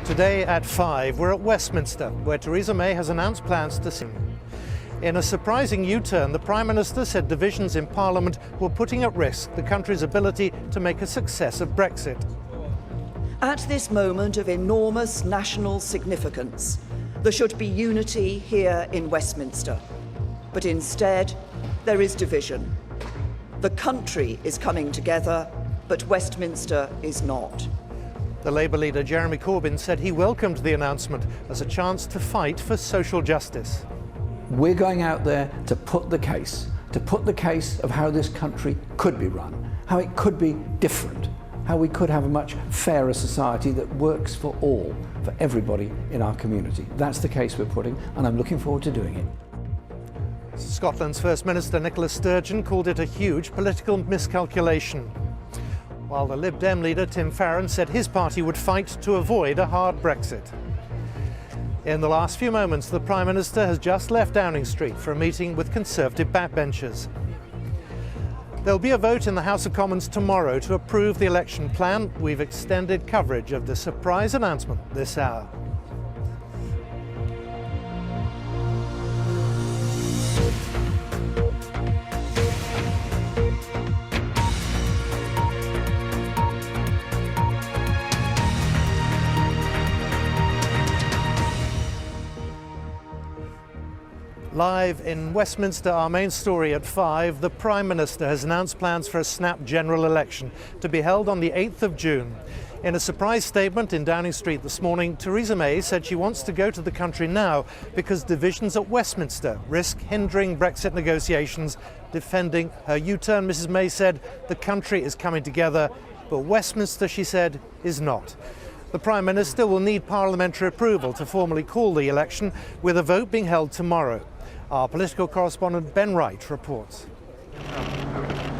Today at 5, we're at Westminster, where Theresa May has announced plans to sing. In a surprising U-turn, the Prime Minister said divisions in Parliament were putting at risk the country's ability to make a success of Brexit. At this moment of enormous national significance, there should be unity here in Westminster. But instead, there is division. The country is coming together, but Westminster is not. The Labour leader Jeremy Corbyn said he welcomed the announcement as a chance to fight for social justice. We're going out there to put the case of how this country could be run, how it could be different, how we could have a much fairer society that works for all, for everybody in our community. That's the case we're putting, and I'm looking forward to doing it. Scotland's First Minister Nicola Sturgeon called it a huge political miscalculation, while the Lib Dem leader Tim Farron said his party would fight to avoid a hard Brexit. In the last few moments, the Prime Minister has just left Downing Street for a meeting with Conservative backbenchers. There'll be a vote in the House of Commons tomorrow to approve the election plan. We've extended coverage of the surprise announcement this hour. Live in Westminster, our main story at 5, the Prime Minister has announced plans for a snap general election to be held on the 8th of June. In a surprise statement in Downing Street this morning, Theresa May said she wants to go to the country now because divisions at Westminster risk hindering Brexit negotiations. Defending her U-turn, Mrs May said the country is coming together, but Westminster, she said, is not. The Prime Minister will need parliamentary approval to formally call the election, with a vote being held tomorrow. Our political correspondent Ben Wright reports.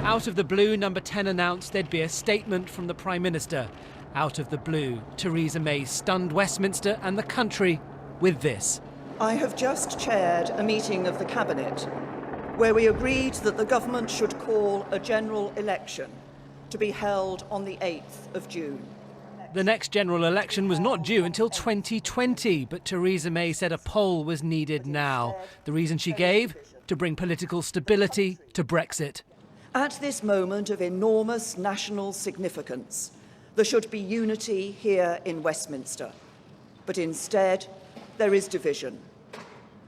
Out of the blue, Number 10 announced there'd be a statement from the Prime Minister. Out of the blue, Theresa May stunned Westminster and the country with this. I have just chaired a meeting of the Cabinet where we agreed that the government should call a general election to be held on the 8th of June. The next general election was not due until 2020, but Theresa May said a poll was needed now. The reason she gave? To bring political stability to Brexit. At this moment of enormous national significance, there should be unity here in Westminster. But instead, there is division.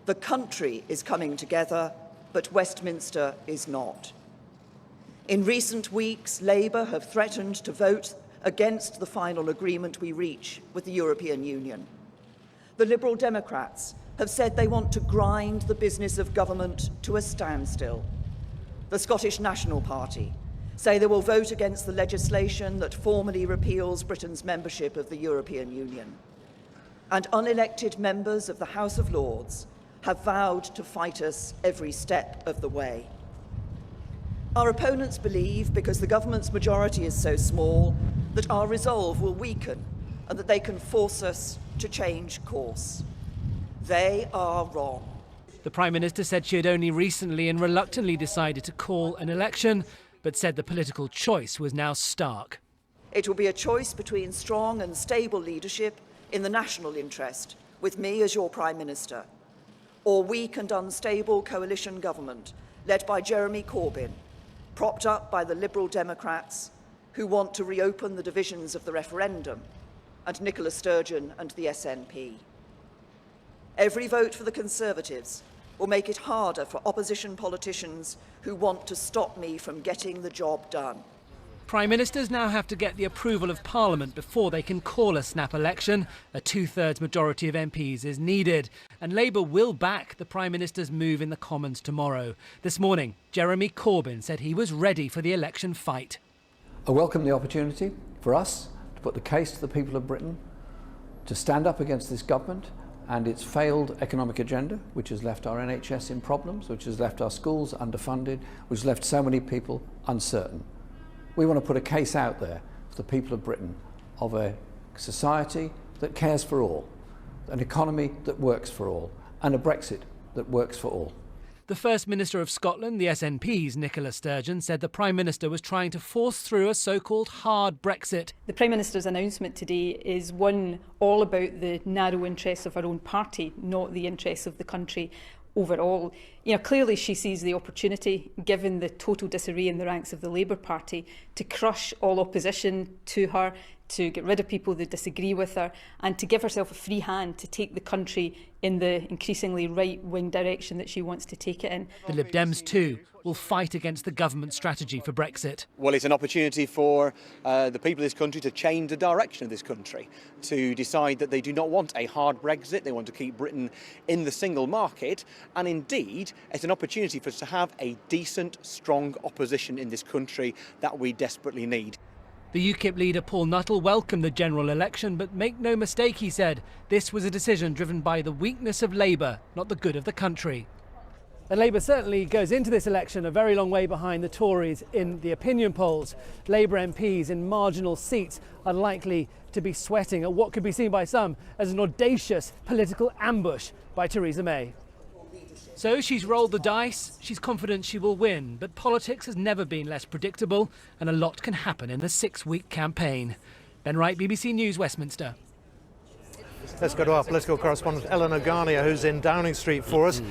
The country is coming together, but Westminster is not. In recent weeks, Labour have threatened to vote against the final agreement we reach with the European Union. The Liberal Democrats have said they want to grind the business of government to a standstill. The Scottish National Party say they will vote against the legislation that formally repeals Britain's membership of the European Union. And unelected members of the House of Lords have vowed to fight us every step of the way. Our opponents believe, because the government's majority is so small, that our resolve will weaken and that they can force us to change course. They are wrong. The Prime Minister said she had only recently and reluctantly decided to call an election, but said the political choice was now stark. It will be a choice between strong and stable leadership in the national interest, with me as your Prime Minister, or weak and unstable coalition government led by Jeremy Corbyn, propped up by the Liberal Democrats, who want to reopen the divisions of the referendum, and Nicola Sturgeon and the SNP. Every vote for the Conservatives will make it harder for opposition politicians who want to stop me from getting the job done. Prime Ministers now have to get the approval of Parliament before they can call a snap election. A two-thirds majority of MPs is needed, and Labour will back the Prime Minister's move in the Commons tomorrow. This morning, Jeremy Corbyn said he was ready for the election fight. I welcome the opportunity for us to put the case to the people of Britain, to stand up against this government and its failed economic agenda, which has left our NHS in problems, which has left our schools underfunded, which has left so many people uncertain. We want to put a case out there for the people of Britain of a society that cares for all, an economy that works for all, and a Brexit that works for all. The First Minister of Scotland, the SNP's Nicola Sturgeon, said the Prime Minister was trying to force through a so-called hard Brexit. The Prime Minister's announcement today is one all about the narrow interests of her own party, not the interests of the country overall. Clearly she sees the opportunity, given the total disarray in the ranks of the Labour Party, to crush all opposition to her, to get rid of people that disagree with her, and to give herself a free hand to take the country in the increasingly right-wing direction that she wants to take it in. The Lib Dems, too, will fight against the government strategy for Brexit. Well, it's an opportunity for the people of this country to change the direction of this country, to decide that they do not want a hard Brexit, they want to keep Britain in the single market, and indeed it's an opportunity for us to have a decent, strong opposition in this country that we desperately need. The UKIP leader Paul Nuttall welcomed the general election, but make no mistake, he said, this was a decision driven by the weakness of Labour, not the good of the country. And Labour certainly goes into this election a very long way behind the Tories in the opinion polls. Labour MPs in marginal seats are likely to be sweating at what could be seen by some as an audacious political ambush by Theresa May. So she's rolled the dice, she's confident she will win, but politics has never been less predictable and a lot can happen in the 6-week campaign. Ben Wright, BBC News, Westminster. Let's go to our political correspondent Eleanor Garnier, who's in Downing Street for us.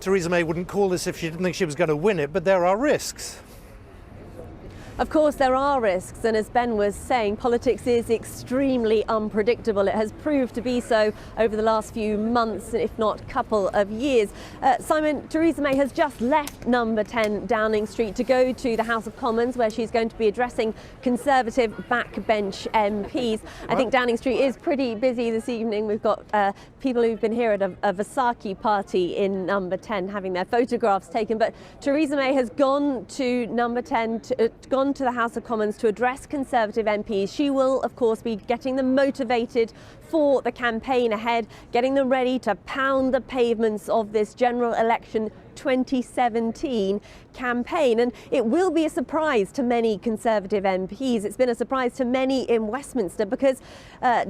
Theresa May wouldn't call this if she didn't think she was going to win it, but there are risks. Of course, there are risks, and as Ben was saying, politics is extremely unpredictable. It has proved to be so over the last few months, if not couple of years. Simon, Theresa May has just left number 10 Downing Street to go to the House of Commons, where she's going to be addressing Conservative backbench MPs. I think Downing Street is pretty busy this evening. We've got people who've been here at a Versace party in number 10 having their photographs taken, but Theresa May has gone to number 10, gone to the House of Commons to address Conservative MPs. She will, of course, be getting them motivated for the campaign ahead, getting them ready to pound the pavements of this general election 2017 campaign. And it will be a surprise to many Conservative MPs. It's been a surprise to many in Westminster because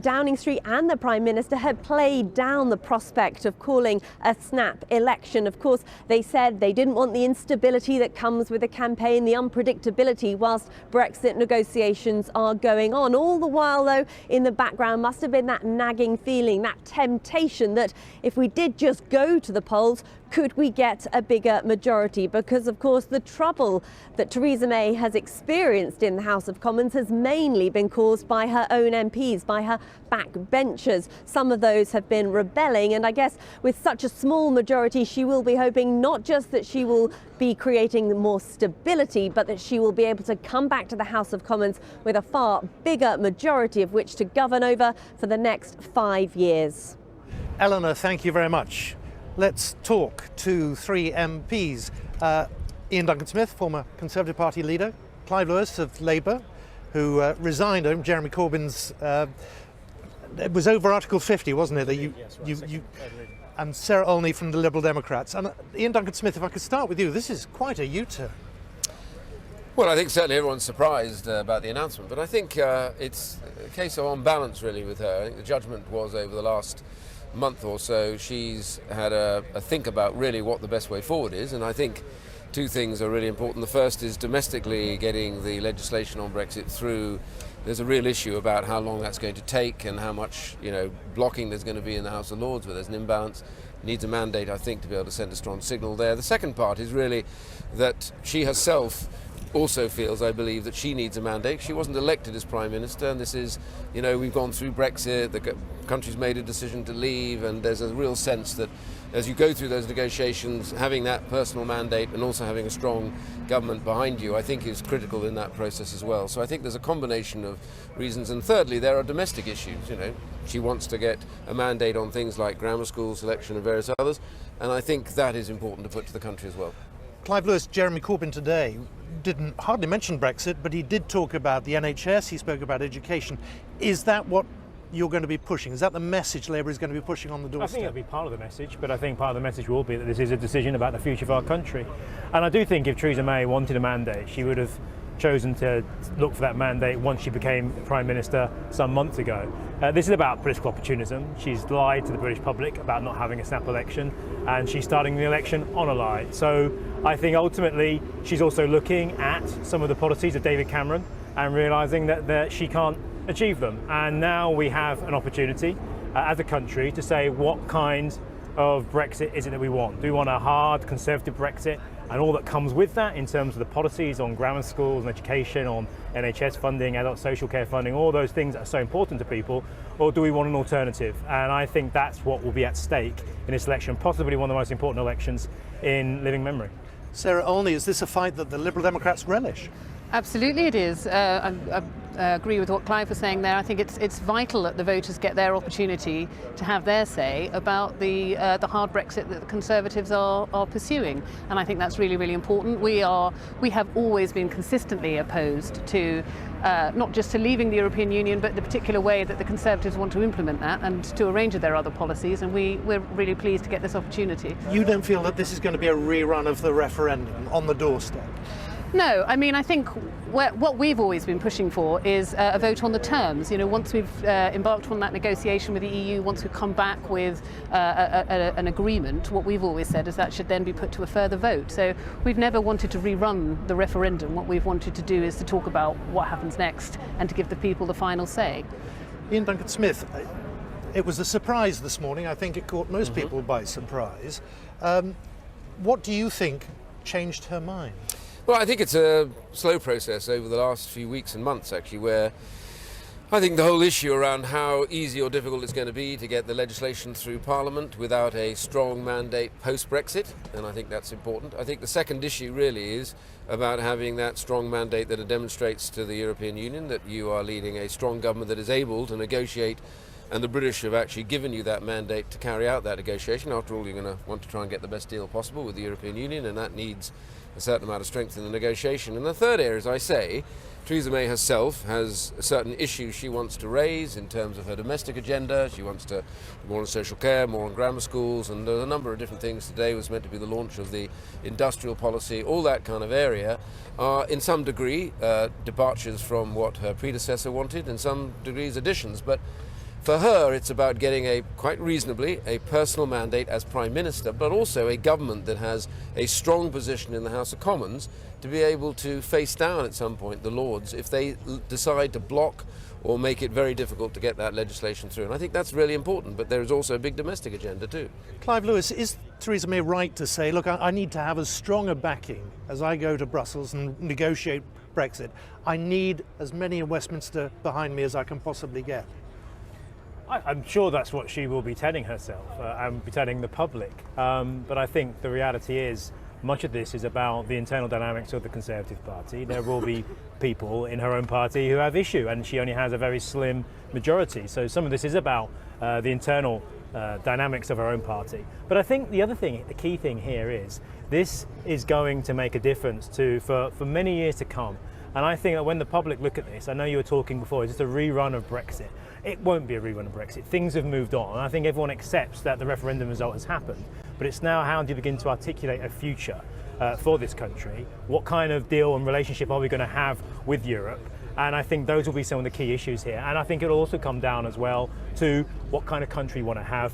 Downing Street and the Prime Minister had played down the prospect of calling a snap election. Of course, they said they didn't want the instability that comes with a campaign, the unpredictability whilst Brexit negotiations are going on. All the while, though, in the background must have been that nagging feeling, that temptation that if we did just go to the polls, could we get a bigger majority? Because, of course, the trouble that Theresa May has experienced in the House of Commons has mainly been caused by her own MPs, by her backbenchers. Some of those have been rebelling, and I guess with such a small majority, she will be hoping not just that she will be creating more stability, but that she will be able to come back to the House of Commons with a far bigger majority of which to govern over for the next 5 years. Eleanor, thank you very much. Let's talk to 3 MPs. Ian Duncan-Smith, former Conservative Party leader, Clive Lewis of Labour, who resigned over Jeremy Corbyn's, it was over Article 50, wasn't it? That and Sarah Olney from the Liberal Democrats. And Ian Duncan-Smith, if I could start with you, this is quite a U-turn. Well, I think certainly everyone's surprised about the announcement, but I think it's a case of on balance really with her. I think the judgment was over the last month or so she's had a think about really what the best way forward is, and I think 2 things are really important. The first is domestically getting the legislation on Brexit through. There's a real issue about how long that's going to take and how much blocking there's going to be in the House of Lords, where there's an imbalance. Needs a mandate, I think, to be able to send a strong signal there. The second part is really that she herself also feels, I believe, that she needs a mandate. She wasn't elected as Prime Minister, and this is, we've gone through Brexit, the country's made a decision to leave, and there's a real sense that as you go through those negotiations, having that personal mandate and also having a strong government behind you, I think is critical in that process as well. So I think there's a combination of reasons. And thirdly, there are domestic issues. She wants to get a mandate on things like grammar school selection and various others, and I think that is important to put to the country as well. Clive Lewis, Jeremy Corbyn today didn't hardly mention Brexit, but he did talk about the NHS, he spoke about education. Is that what you're going to be pushing? Is that the message Labour is going to be pushing on the doorstep? I think it'll be part of the message, but I think part of the message will be that this is a decision about the future of our country. And I do think if Theresa May wanted a mandate, she would have chosen to look for that mandate once she became Prime Minister some months ago. This is about political opportunism. She's lied to the British public about not having a snap election, and she's starting the election on a lie. So I think ultimately she's also looking at some of the policies of David Cameron and realising that she can't achieve them. And now we have an opportunity as a country to say what kind of Brexit is it that we want. Do we want a hard conservative Brexit and all that comes with that in terms of the policies on grammar schools and education, on NHS funding, adult social care funding, all those things that are so important to people, or do we want an alternative? And I think that's what will be at stake in this election, possibly one of the most important elections in living memory. Sarah Olney, is this a fight that the Liberal Democrats relish? Absolutely it is. I agree with what Clive was saying there. I think it's vital that the voters get their opportunity to have their say about the hard Brexit that the Conservatives are pursuing. And I think that's really, really important. We have always been consistently opposed to not just to leaving the European Union, but the particular way that the Conservatives want to implement that and to a range of their other policies. And we're really pleased to get this opportunity. You don't feel that this is going to be a rerun of the referendum on the doorstep? No, I mean, I think what we've always been pushing for is a vote on the terms. You know, once we've embarked on that negotiation with the EU, once we've come back with an agreement, what we've always said is that should then be put to a further vote. So we've never wanted to rerun the referendum. What we've wanted to do is to talk about what happens next and to give the people the final say. Ian Duncan-Smith, it was a surprise this morning. I think it caught most people by surprise. What do you think changed her mind? Well, I think it's a slow process over the last few weeks and months, actually, where I think the whole issue around how easy or difficult it's going to be to get the legislation through Parliament without a strong mandate post-Brexit, and I think that's important. I think the second issue really is about having that strong mandate that it demonstrates to the European Union that you are leading a strong government that is able to negotiate, and the British have actually given you that mandate to carry out that negotiation. After all, you're going to want to try and get the best deal possible with the European Union, and that needs a certain amount of strength in the negotiation. And the third area, as I say, Theresa May herself has certain issues she wants to raise in terms of her domestic agenda. She wants to do more on social care, more on grammar schools, and a number of different things. Today was meant to be the launch of the industrial policy. All that kind of area are, in some degree, departures from what her predecessor wanted, in some degrees additions. But for her, it's about getting quite reasonably a personal mandate as Prime Minister, but also a government that has a strong position in the House of Commons to be able to face down at some point the Lords if they decide to block or make it very difficult to get that legislation through. And I think that's really important, but there is also a big domestic agenda too. Clive Lewis, is Theresa May right to say, look, I need to have as strong a backing as I go to Brussels and negotiate Brexit? I need as many in Westminster behind me as I can possibly get. I'm sure that's what she will be telling herself and be telling the public. But I think the reality is much of this is about the internal dynamics of the Conservative Party. There will be people in her own party who have issue, and she only has a very slim majority. So some of this is about the internal dynamics of her own party. But I think the other thing, the key thing here is this is going to make a difference for many years to come. And I think that when the public look at this, I know you were talking before, is this a rerun of Brexit? It won't be a rerun of Brexit. Things have moved on. And I think everyone accepts that the referendum result has happened. But it's now how do you begin to articulate a future for this country? What kind of deal and relationship are we going to have with Europe? And I think those will be some of the key issues here. And I think it'll also come down as well to what kind of country you want to have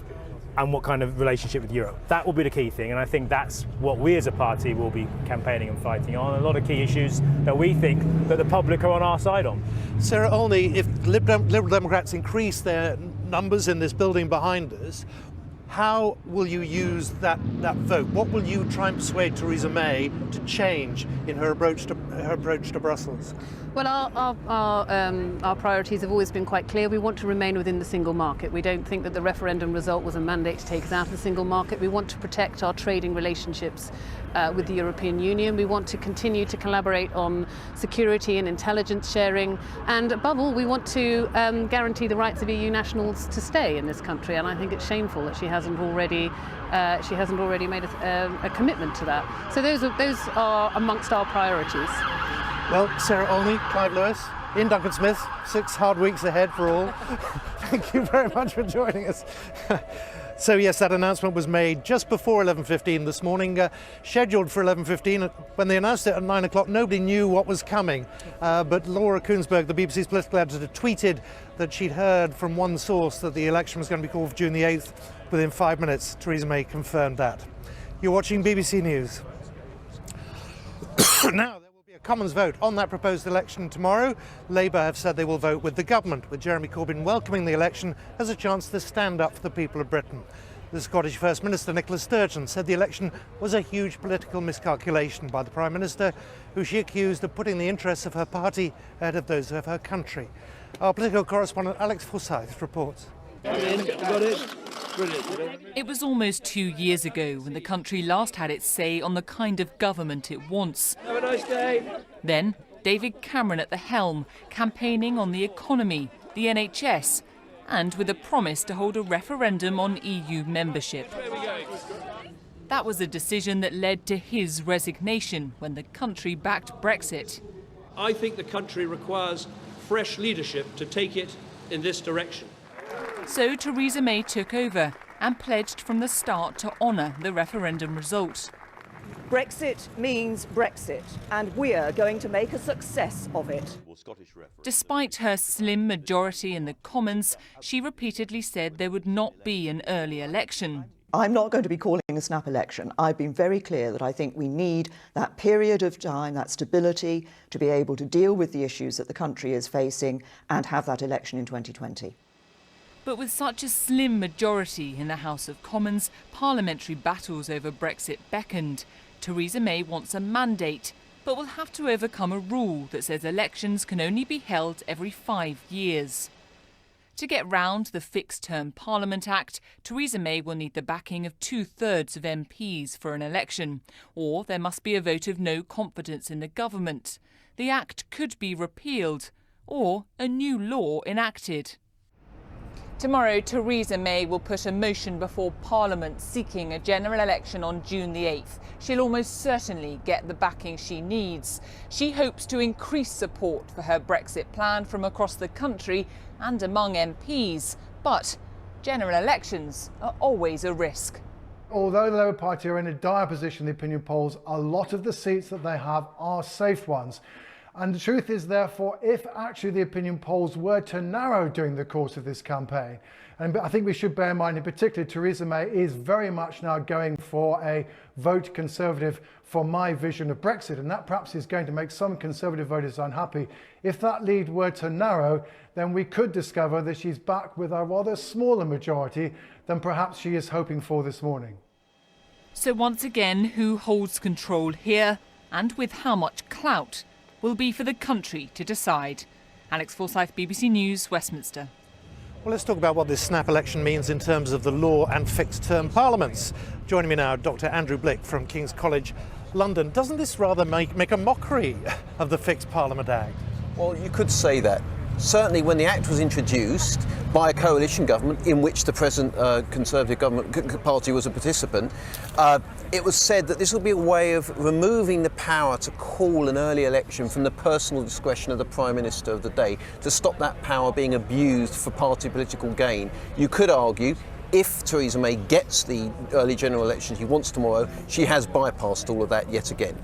and what kind of relationship with Europe. That will be the key thing, and I think that's what we as a party will be campaigning and fighting on. A lot of key issues that we think that the public are on our side on. Sarah Olney, if Liberal Democrats increase their numbers in this building behind us, how will you use that vote? What will you try and persuade Theresa May to change in her approach to Brussels? Well, our priorities have always been quite clear. We want to remain within the single market. We don't think that the referendum result was a mandate to take us out of the single market. We want to protect our trading relationships with the European Union. We want to continue to collaborate on security and intelligence sharing. And above all, we want to guarantee the rights of EU nationals to stay in this country. And I think it's shameful that she hasn't already made a commitment to that. So those are amongst our priorities. Well, Sarah Olney, Clive Lewis, Ian Duncan-Smith, 6 hard weeks ahead for all. Thank you very much for joining us. So yes, that announcement was made just before 11:15 this morning, scheduled for 11:15. When they announced it at 9 o'clock, nobody knew what was coming. But Laura Koonsberg, the BBC's political editor, tweeted that she'd heard from one source that the election was going to be called for June the 8th. Within 5 minutes, Theresa May confirmed that. You're watching BBC News. Now, there will be a Commons vote on that proposed election tomorrow. Labour have said they will vote with the government, with Jeremy Corbyn welcoming the election as a chance to stand up for the people of Britain. The Scottish First Minister Nicola Sturgeon said the election was a huge political miscalculation by the Prime Minister, who she accused of putting the interests of her party ahead of those of her country. Our political correspondent Alex Forsyth reports. It was almost 2 years ago when the country last had its say on the kind of government it wants. Have a nice day. Then, David Cameron at the helm, campaigning on the economy, the NHS, and with a promise to hold a referendum on EU membership. That was a decision that led to his resignation when the country backed Brexit. I think the country requires fresh leadership to take it in this direction. So Theresa May took over and pledged from the start to honour the referendum result. Brexit means Brexit, and we're going to make a success of it. Despite her slim majority in the Commons, she repeatedly said there would not be an early election. I'm not going to be calling a snap election. I've been very clear that I think we need that period of time, that stability, to be able to deal with the issues that the country is facing and have that election in 2020. But with such a slim majority in the House of Commons, parliamentary battles over Brexit beckoned. Theresa May wants a mandate, but will have to overcome a rule that says elections can only be held every 5 years. To get round the Fixed-Term Parliament Act, Theresa May will need the backing of 2/3 of MPs for an election, or there must be a vote of no confidence in the government. The Act could be repealed, or a new law enacted. Tomorrow, Theresa May will put a motion before Parliament seeking a general election on June the 8th. She'll almost certainly get the backing she needs. She hopes to increase support for her Brexit plan from across the country and among MPs. But general elections are always a risk. Although the Labour Party are in a dire position in the opinion polls, a lot of the seats that they have are safe ones. And the truth is, therefore, if actually the opinion polls were to narrow during the course of this campaign, and I think we should bear in mind in particular, Theresa May is very much now going for a vote Conservative for my vision of Brexit, and that perhaps is going to make some Conservative voters unhappy. If that lead were to narrow, then we could discover that she's back with a rather smaller majority than perhaps she is hoping for this morning. So once again, who holds control here and with how much clout will be for the country to decide. Alex Forsyth, BBC News, Westminster. Well, let's talk about what this snap election means in terms of the law and fixed-term parliaments. Joining me now, Dr. Andrew Blick from King's College, London. Doesn't this rather make a mockery of the Fixed Parliament Act? Well, you could say that. Certainly when the Act was introduced by a coalition government in which the present Conservative government party was a participant, it was said that this would be a way of removing the power to call an early election from the personal discretion of the Prime Minister of the day, to stop that power being abused for party political gain. You could argue, if Theresa May gets the early general election she wants tomorrow, she has bypassed all of that yet again.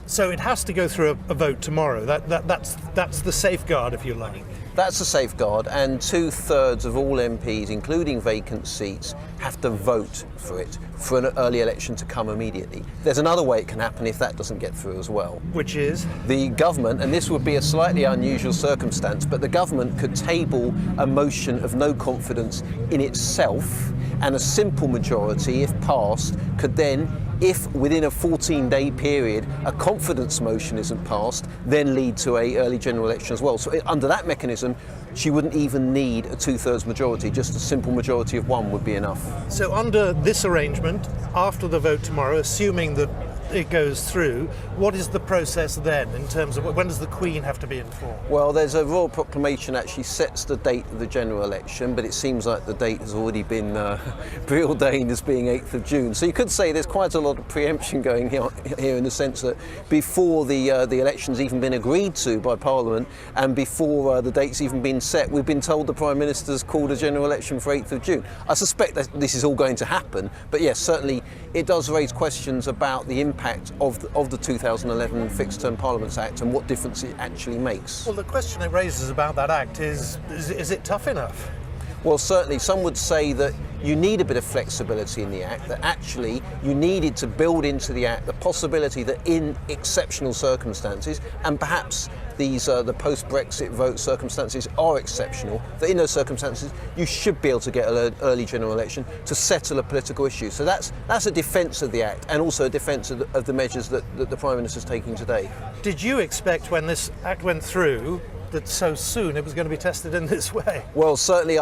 So it has to go through a vote tomorrow. That's the safeguard, if you like. That's a safeguard, and 2/3 of all MPs, including vacant seats, have to vote for it, for an early election to come immediately. There's another way it can happen if that doesn't get through as well. Which is? The government, and this would be a slightly unusual circumstance, but the government could table a motion of no confidence in itself, and a simple majority, if passed, could then, if within a 14-day period a confidence motion isn't passed, then lead to an early general election as well. So under that mechanism, she wouldn't even need a 2/3 majority, just a simple majority of one would be enough. So under this arrangement, after the vote tomorrow, assuming that it goes through, what is the process then in terms of when does the Queen have to be informed? Well, there's a royal proclamation actually sets the date of the general election, but it seems like the date has already been preordained as being 8th of June. So you could say there's quite a lot of preemption going here in the sense that before the election's even been agreed to by Parliament and before the date's even been set, we've been told the Prime Minister's called a general election for 8th of June. I suspect that this is all going to happen, but yes, certainly it does raise questions about the impact of the 2011 Fixed Term Parliaments Act and what difference it actually makes. Well, the question it raises about that act is it tough enough? Well, certainly some would say that you need a bit of flexibility in the Act, that actually you needed to build into the Act the possibility that in exceptional circumstances, and perhaps these the post-Brexit vote circumstances are exceptional, that in those circumstances you should be able to get an early general election to settle a political issue. So that's a defence of the Act and also a defence of the measures that the Prime Minister is taking today. Did you expect when this Act went through that so soon it was going to be tested in this way? Well, certainly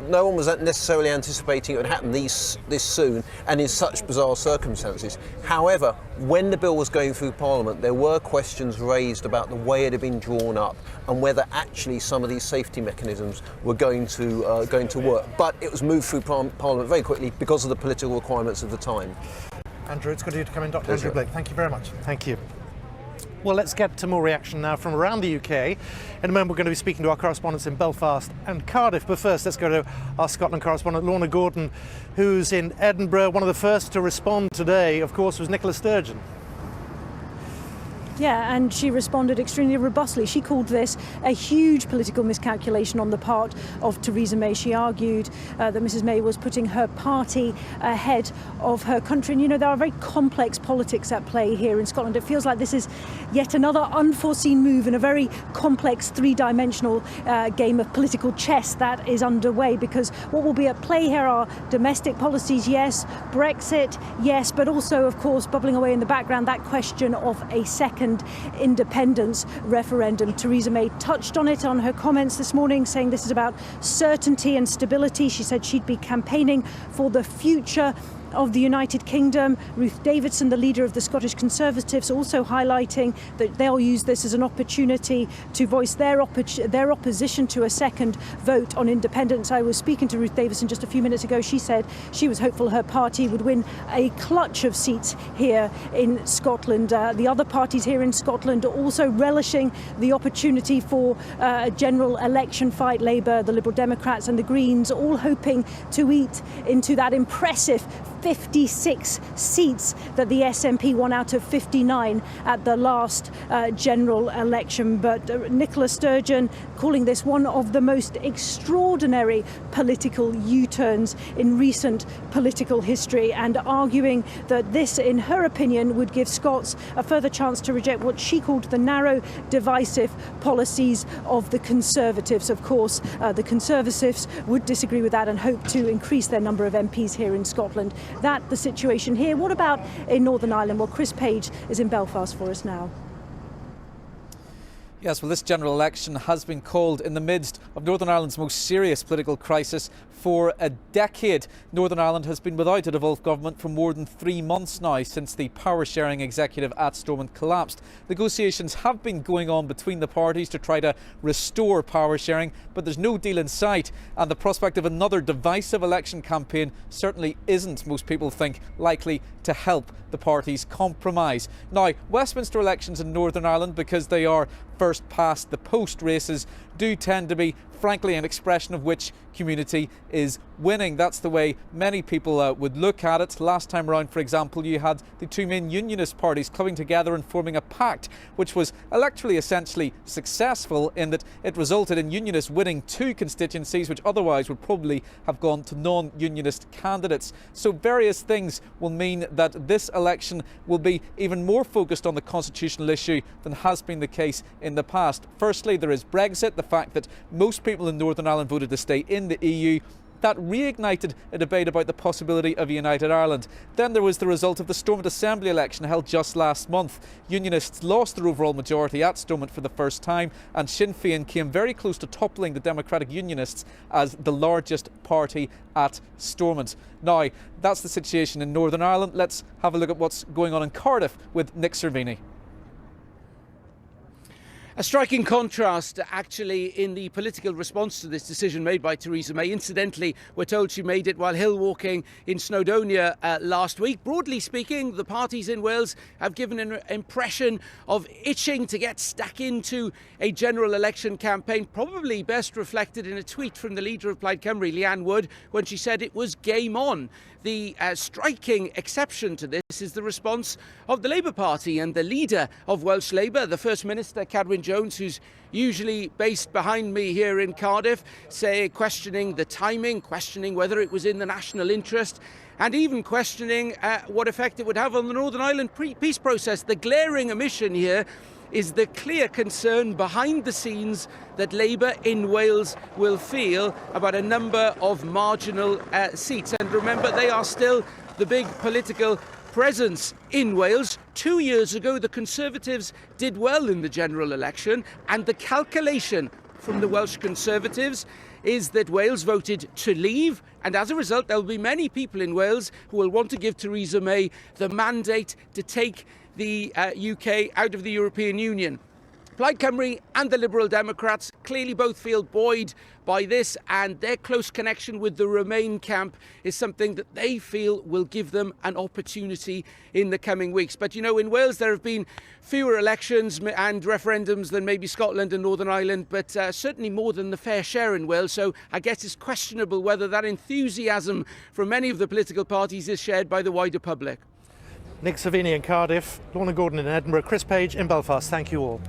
no one was necessarily anticipating it would happen this soon and in such bizarre circumstances. However, when the bill was going through Parliament, there were questions raised about the way it had been drawn up and whether actually some of these safety mechanisms were going to work. But it was moved through Parliament very quickly because of the political requirements of the time. Andrew, it's good of you to come in, Dr. Andrew Blake. Thank you very much. Thank you. Well, let's get to more reaction now from around the UK. In a moment, we're going to be speaking to our correspondents in Belfast and Cardiff. But first, let's go to our Scotland correspondent, Lorna Gordon, who's in Edinburgh. One of the first to respond today, of course, was Nicola Sturgeon. Yeah, and she responded extremely robustly. She called this a huge political miscalculation on the part of Theresa May. She argued that Mrs May was putting her party ahead of her country. And, you know, there are very complex politics at play here in Scotland. It feels like this is yet another unforeseen move in a very complex three-dimensional game of political chess that is underway, because what will be at play here are domestic policies, yes, Brexit, yes, but also, of course, bubbling away in the background, that question of a second independence referendum. Theresa May touched on it on her comments this morning, saying this is about certainty and stability. She said she'd be campaigning for the future of the United Kingdom. Ruth Davidson, the leader of the Scottish Conservatives, also highlighting that they'll use this as an opportunity to voice their opposition to a second vote on independence. I was speaking to Ruth Davidson just a few minutes ago. She said she was hopeful her party would win a clutch of seats here in Scotland. The other parties here in Scotland are also relishing the opportunity for a general election fight. Labour, the Liberal Democrats and the Greens all hoping to eat into that impressive 56 seats that the SNP won out of 59 at the last general election. But Nicola Sturgeon calling this one of the most extraordinary political U-turns in recent political history, and arguing that this, in her opinion, would give Scots a further chance to reject what she called the narrow, divisive policies of the Conservatives. Of course, the Conservatives would disagree with that and hope to increase their number of MPs here in Scotland. That's the situation here. What about in Northern Ireland? Well, Chris Page is in Belfast for us now. Yes, well, this general election has been called in the midst of Northern Ireland's most serious political crisis for a decade. Northern Ireland has been without a devolved government for more than 3 months now, since the power-sharing executive at Stormont collapsed. Negotiations have been going on between the parties to try to restore power sharing, but there's no deal in sight, and the prospect of another divisive election campaign certainly isn't, most people think, likely to help the parties compromise. Now, Westminster elections in Northern Ireland, because they are first past the post races, do tend to be, frankly, an expression of which community is winning. That's the way many people would look at it. Last time around, for example, you had the two main unionist parties coming together and forming a pact, which was electorally essentially successful in that it resulted in unionists winning 2 constituencies, which otherwise would probably have gone to non-unionist candidates. So various things will mean that this election will be even more focused on the constitutional issue than has been the case in the past. Firstly, there is Brexit, the fact that most people in Northern Ireland voted to stay in the EU. That reignited a debate about the possibility of a united Ireland. Then there was the result of the Stormont Assembly election held just last month. Unionists lost their overall majority at Stormont for the first time, and Sinn Féin came very close to toppling the Democratic Unionists as the largest party at Stormont. Now, that's the situation in Northern Ireland. Let's have a look at what's going on in Cardiff with Nick Cervini. A striking contrast, actually, in the political response to this decision made by Theresa May. Incidentally, we're told she made it while hill walking in Snowdonia last week. Broadly speaking, the parties in Wales have given an impression of itching to get stuck into a general election campaign, probably best reflected in a tweet from the leader of Plaid Cymru, Leanne Wood, when she said it was game on. The striking exception to this is the response of the Labour Party and the leader of Welsh Labour, the First Minister, Cadwyn Jones, who's usually based behind me here in Cardiff, questioning the timing, questioning whether it was in the national interest, and even questioning what effect it would have on the Northern Ireland peace process. The glaring omission here is the clear concern behind the scenes that Labour in Wales will feel about a number of marginal seats. And remember, they are still the big political presence in Wales. 2 years ago, the Conservatives did well in the general election, and the calculation from the Welsh Conservatives is that Wales voted to leave, and as a result there will be many people in Wales who will want to give Theresa May the mandate to take the UK out of the European Union. Plaid Cymru and the Liberal Democrats clearly both feel buoyed by this, and their close connection with the Remain camp is something that they feel will give them an opportunity in the coming weeks. But you know, in Wales there have been fewer elections and referendums than maybe Scotland and Northern Ireland, but certainly more than the fair share in Wales. So I guess it's questionable whether that enthusiasm from many of the political parties is shared by the wider public. Nick Cervini in Cardiff, Lorna Gordon in Edinburgh, Chris Page in Belfast. Thank you all.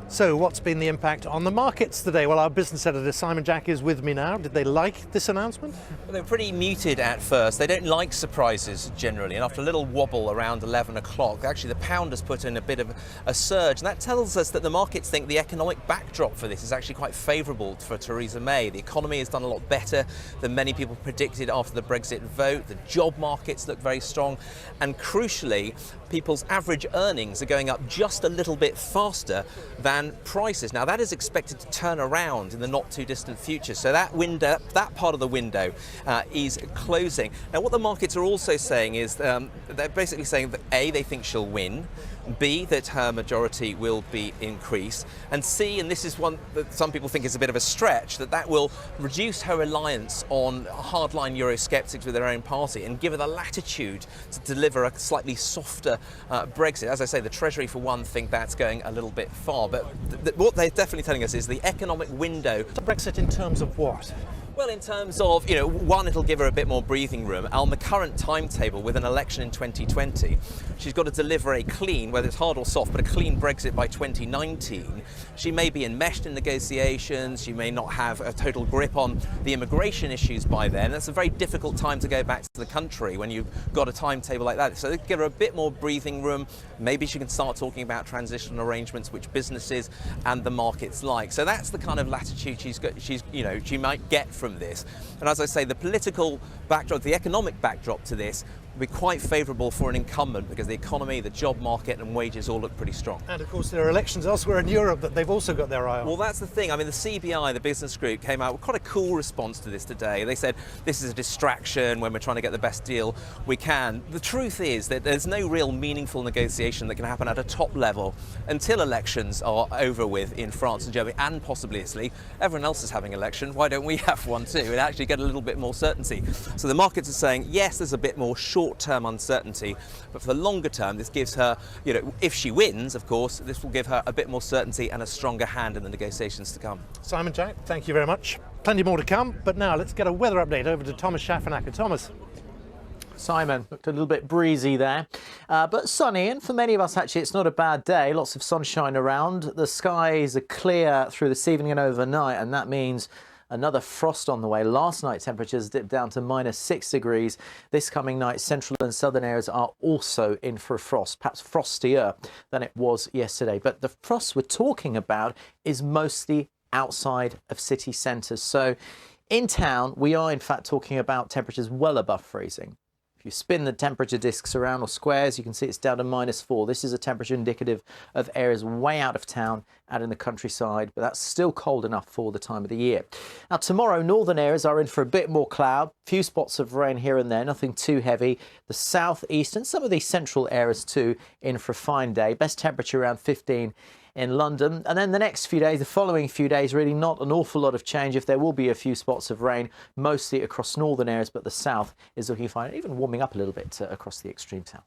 So what's been the impact on the markets today? Well, our business editor Simon Jack is with me now. Did they like this announcement? Well, they were pretty muted at first. They don't like surprises generally, and after a little wobble around 11 o'clock, actually the pound has put in a bit of a surge, and that tells us that the markets think the economic backdrop for this is actually quite favourable for Theresa May. The economy has done a lot better than many people predicted after the Brexit vote. The job markets look very strong, and crucially, people's average earnings are going up just a little bit faster than prices. Now that is expected to turn around in the not too distant future, so that window, that part of the window is closing. Now what the markets are also saying is they're basically saying that A, they think she'll win, B, that her majority will be increased, and C, and this is one that some people think is a bit of a stretch, that will reduce her reliance on hardline Eurosceptics with their own party and give her the latitude to deliver a slightly softer Brexit. As I say, the Treasury for one think that's going a little bit far, but what they're definitely telling us is the economic window. Brexit in terms of what? Well, in terms of, you know, one, it'll give her a bit more breathing room. On the current timetable, with an election in 2020, she's got to deliver a clean, whether it's hard or soft, but a clean Brexit by 2019. She may be enmeshed in negotiations, she may not have a total grip on the immigration issues by then. That's a very difficult time to go back to the country when you've got a timetable like that. So they give her a bit more breathing room. Maybe she can start talking about transitional arrangements, which businesses and the markets like. So that's the kind of latitude she might get from this. And as I say, the political backdrop, the economic backdrop to this will be quite favourable for an incumbent, because the economy, the job market and wages all look pretty strong. And of course there are elections elsewhere in Europe that they've also got their eye on. Well, that's the thing. I mean, the CBI, the business group, came out with quite a cool response to this today. They said this is a distraction when we're trying to get the best deal we can. The truth is that there's no real meaningful negotiation that can happen at a top level until elections are over with in France and Germany and possibly Italy. Everyone else is having election. Why don't we have one too and actually get a little bit more certainty? So the markets are saying, yes, there's a bit more short-term uncertainty, but for the longer term, this gives her, you know, if she wins, of course, this will give her a bit more certainty and a stronger hand in the negotiations to come. Simon Jack, thank you very much. Plenty more to come, but now let's get a weather update over to Thomas Schaffenacker. Thomas. Simon, looked a little bit breezy there, but sunny, and for many of us actually it's not a bad day. Lots of sunshine around. The skies are clear through this evening and overnight, and that means another frost on the way. Last night temperatures dipped down to -6 degrees. This coming night, central and southern areas are also in for a frost, perhaps frostier than it was yesterday. But the frost we're talking about is mostly outside of city centres. So In town, we are in fact talking about temperatures well above freezing. If you spin the temperature discs around, or squares, you can see it's down to -4. This is a temperature indicative of areas way out of town, out in the countryside, but that's still cold enough for the time of the year. Now, tomorrow, northern areas are in for a bit more cloud, few spots of rain here and there, nothing too heavy. The south, east, and some of these central areas too in for a fine day. Best temperature around 15 in London. And then the next few days, the following few days, really not an awful lot of change. If there will be a few spots of rain, mostly across northern areas, but the south is looking fine, even warming up a little bit across the extreme south.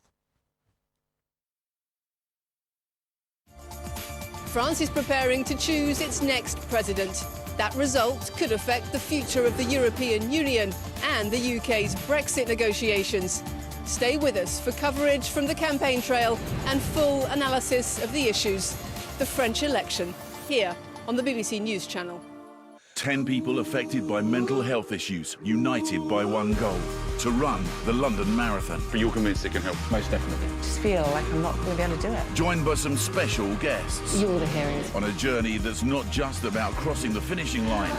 France is preparing to choose its next president. That result could affect the future of the European Union and the UK's Brexit negotiations. Stay with us for coverage from the campaign trail and full analysis of the issues. The French election, here on the BBC News Channel. 10 people affected by mental health issues, united by one goal, to run the London Marathon. Are you convinced it can help? Most definitely. I just feel like I'm not going to be able to do it. Joined by some special guests. You ought to hear it. On a journey that's not just about crossing the finishing line.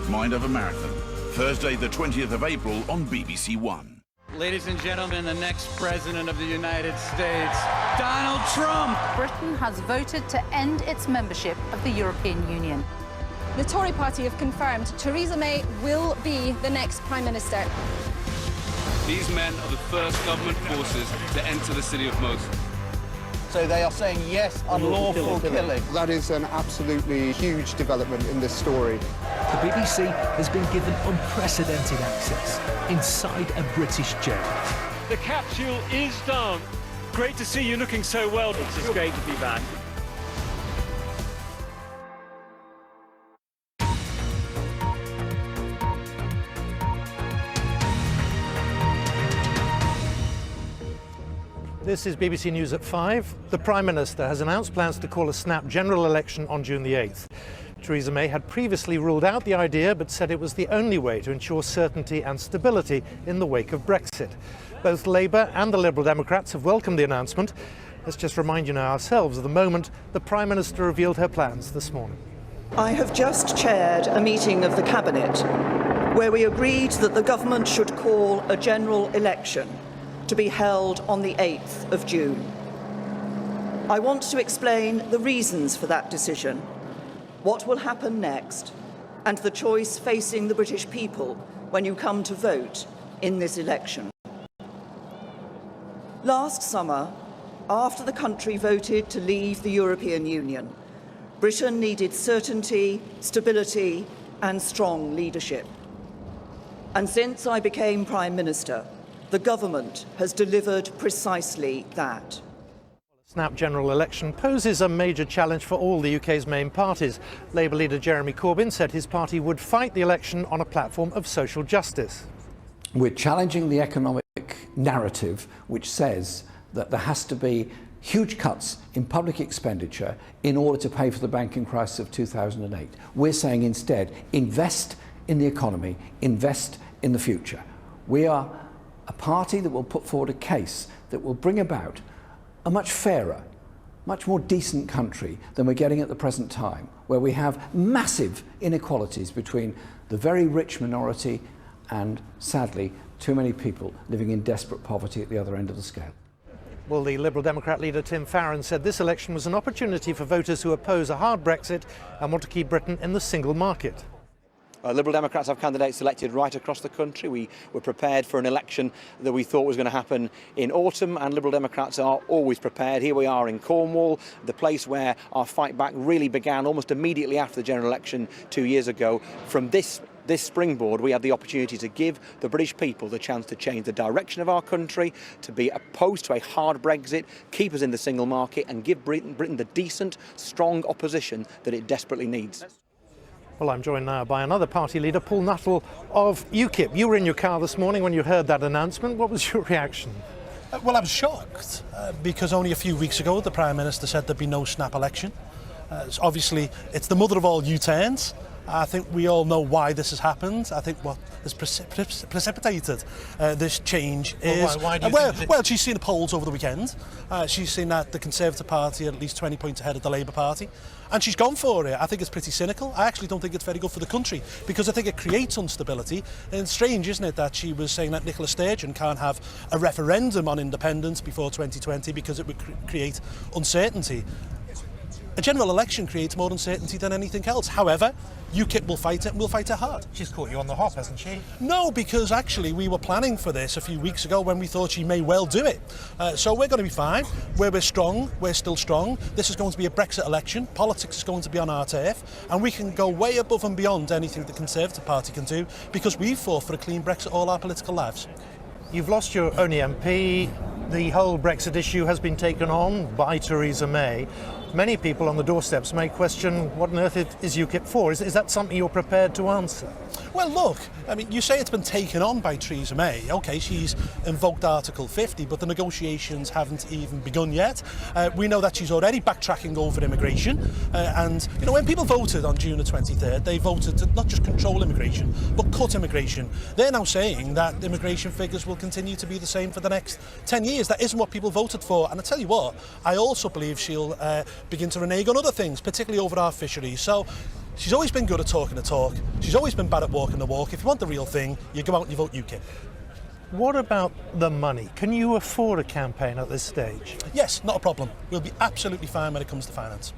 Mind Over Marathon, Thursday the 20th of April on BBC One. Ladies and gentlemen, the next President of the United States, Donald Trump. Britain has voted to end its membership of the European Union. The Tory party have confirmed Theresa May will be the next Prime Minister. These men are the first government forces to enter the city of Mosul. So they are saying yes, unlawful killing. That is an absolutely huge development in this story. The BBC has been given unprecedented access inside a British jail. The capsule is down. Great to see you looking so well. It's just great to be back. This is BBC News at 5. The Prime Minister has announced plans to call a snap general election on June the 8th. Theresa May had previously ruled out the idea but said it was the only way to ensure certainty and stability in the wake of Brexit. Both Labour and the Liberal Democrats have welcomed the announcement. Let's just remind you now ourselves of the moment the Prime Minister revealed her plans this morning. I have just chaired a meeting of the Cabinet where we agreed that the government should call a general election to be held on the 8th of June. I want to explain the reasons for that decision, what will happen next, and the choice facing the British people when you come to vote in this election. Last summer, after the country voted to leave the European Union, Britain needed certainty, stability, and strong leadership. And since I became Prime Minister, the government has delivered precisely that. The snap general election poses a major challenge for all the UK's main parties. Labour leader Jeremy Corbyn said his party would fight the election on a platform of social justice. We're challenging the economic narrative which says that there has to be huge cuts in public expenditure in order to pay for the banking crisis of 2008. We're saying instead, invest in the economy, invest in the future. We are a party that will put forward a case that will bring about a much fairer, much more decent country than we're getting at the present time, where we have massive inequalities between the very rich minority and, sadly, too many people living in desperate poverty at the other end of the scale. Well, the Liberal Democrat leader Tim Farron said this election was an opportunity for voters who oppose a hard Brexit and want to keep Britain in the single market. Liberal Democrats have candidates selected right across the country. We were prepared for an election that we thought was going to happen in autumn, and Liberal Democrats are always prepared. Here we are in Cornwall, the place where our fight back really began almost immediately after the general election 2 years ago. From this springboard, we had the opportunity to give the British people the chance to change the direction of our country, to be opposed to a hard Brexit, keep us in the single market, and give Britain the decent, strong opposition that it desperately needs. Well, I'm joined now by another party leader, Paul Nuttall of UKIP. You were in your car this morning when you heard that announcement. What was your reaction? Well, I was shocked because only a few weeks ago the Prime Minister said there'd be no snap election. Obviously, it's the mother of all U-turns. I think we all know why this has happened. I think what has precipitated this change is... Why do you think well, she's seen the polls over the weekend. She's seen that the Conservative Party are at least 20 points ahead of the Labour Party. And she's gone for it. I think it's pretty cynical. I actually don't think it's very good for the country because I think it creates instability. And it's strange, isn't it, that she was saying that Nicola Sturgeon can't have a referendum on independence before 2020 because it would create uncertainty. A general election creates more uncertainty than anything else. However, UKIP will fight it and we'll fight it hard. She's caught you on the hop, hasn't she? No, because actually we were planning for this a few weeks ago when we thought she may well do it. So we're going to be fine. Where we're strong, we're still strong. This is going to be a Brexit election. Politics is going to be on our turf. And we can go way above and beyond anything the Conservative Party can do because we've fought for a clean Brexit all our political lives. You've lost your only MP. The whole Brexit issue has been taken on by Theresa May. Many people on the doorsteps may question what on earth is UKIP for. Is that something you're prepared to answer? Well, look, I mean, you say it's been taken on by Theresa May. OK, she's invoked Article 50, but the negotiations haven't even begun yet. We know that she's already backtracking over immigration. And, you know, when people voted on June the 23rd, they voted to not just control immigration, but cut immigration. They're now saying that immigration figures will continue to be the same for the next 10 years. That isn't what people voted for. And I tell you what, I also believe she'll begin to renege on other things, particularly over our fisheries. So she's always been good at talking the talk. She's always been bad at walking the walk. If you want the real thing, you go out and you vote UKIP. What about the money? Can you afford a campaign at this stage? Yes, not a problem. We'll be absolutely fine when it comes to finance.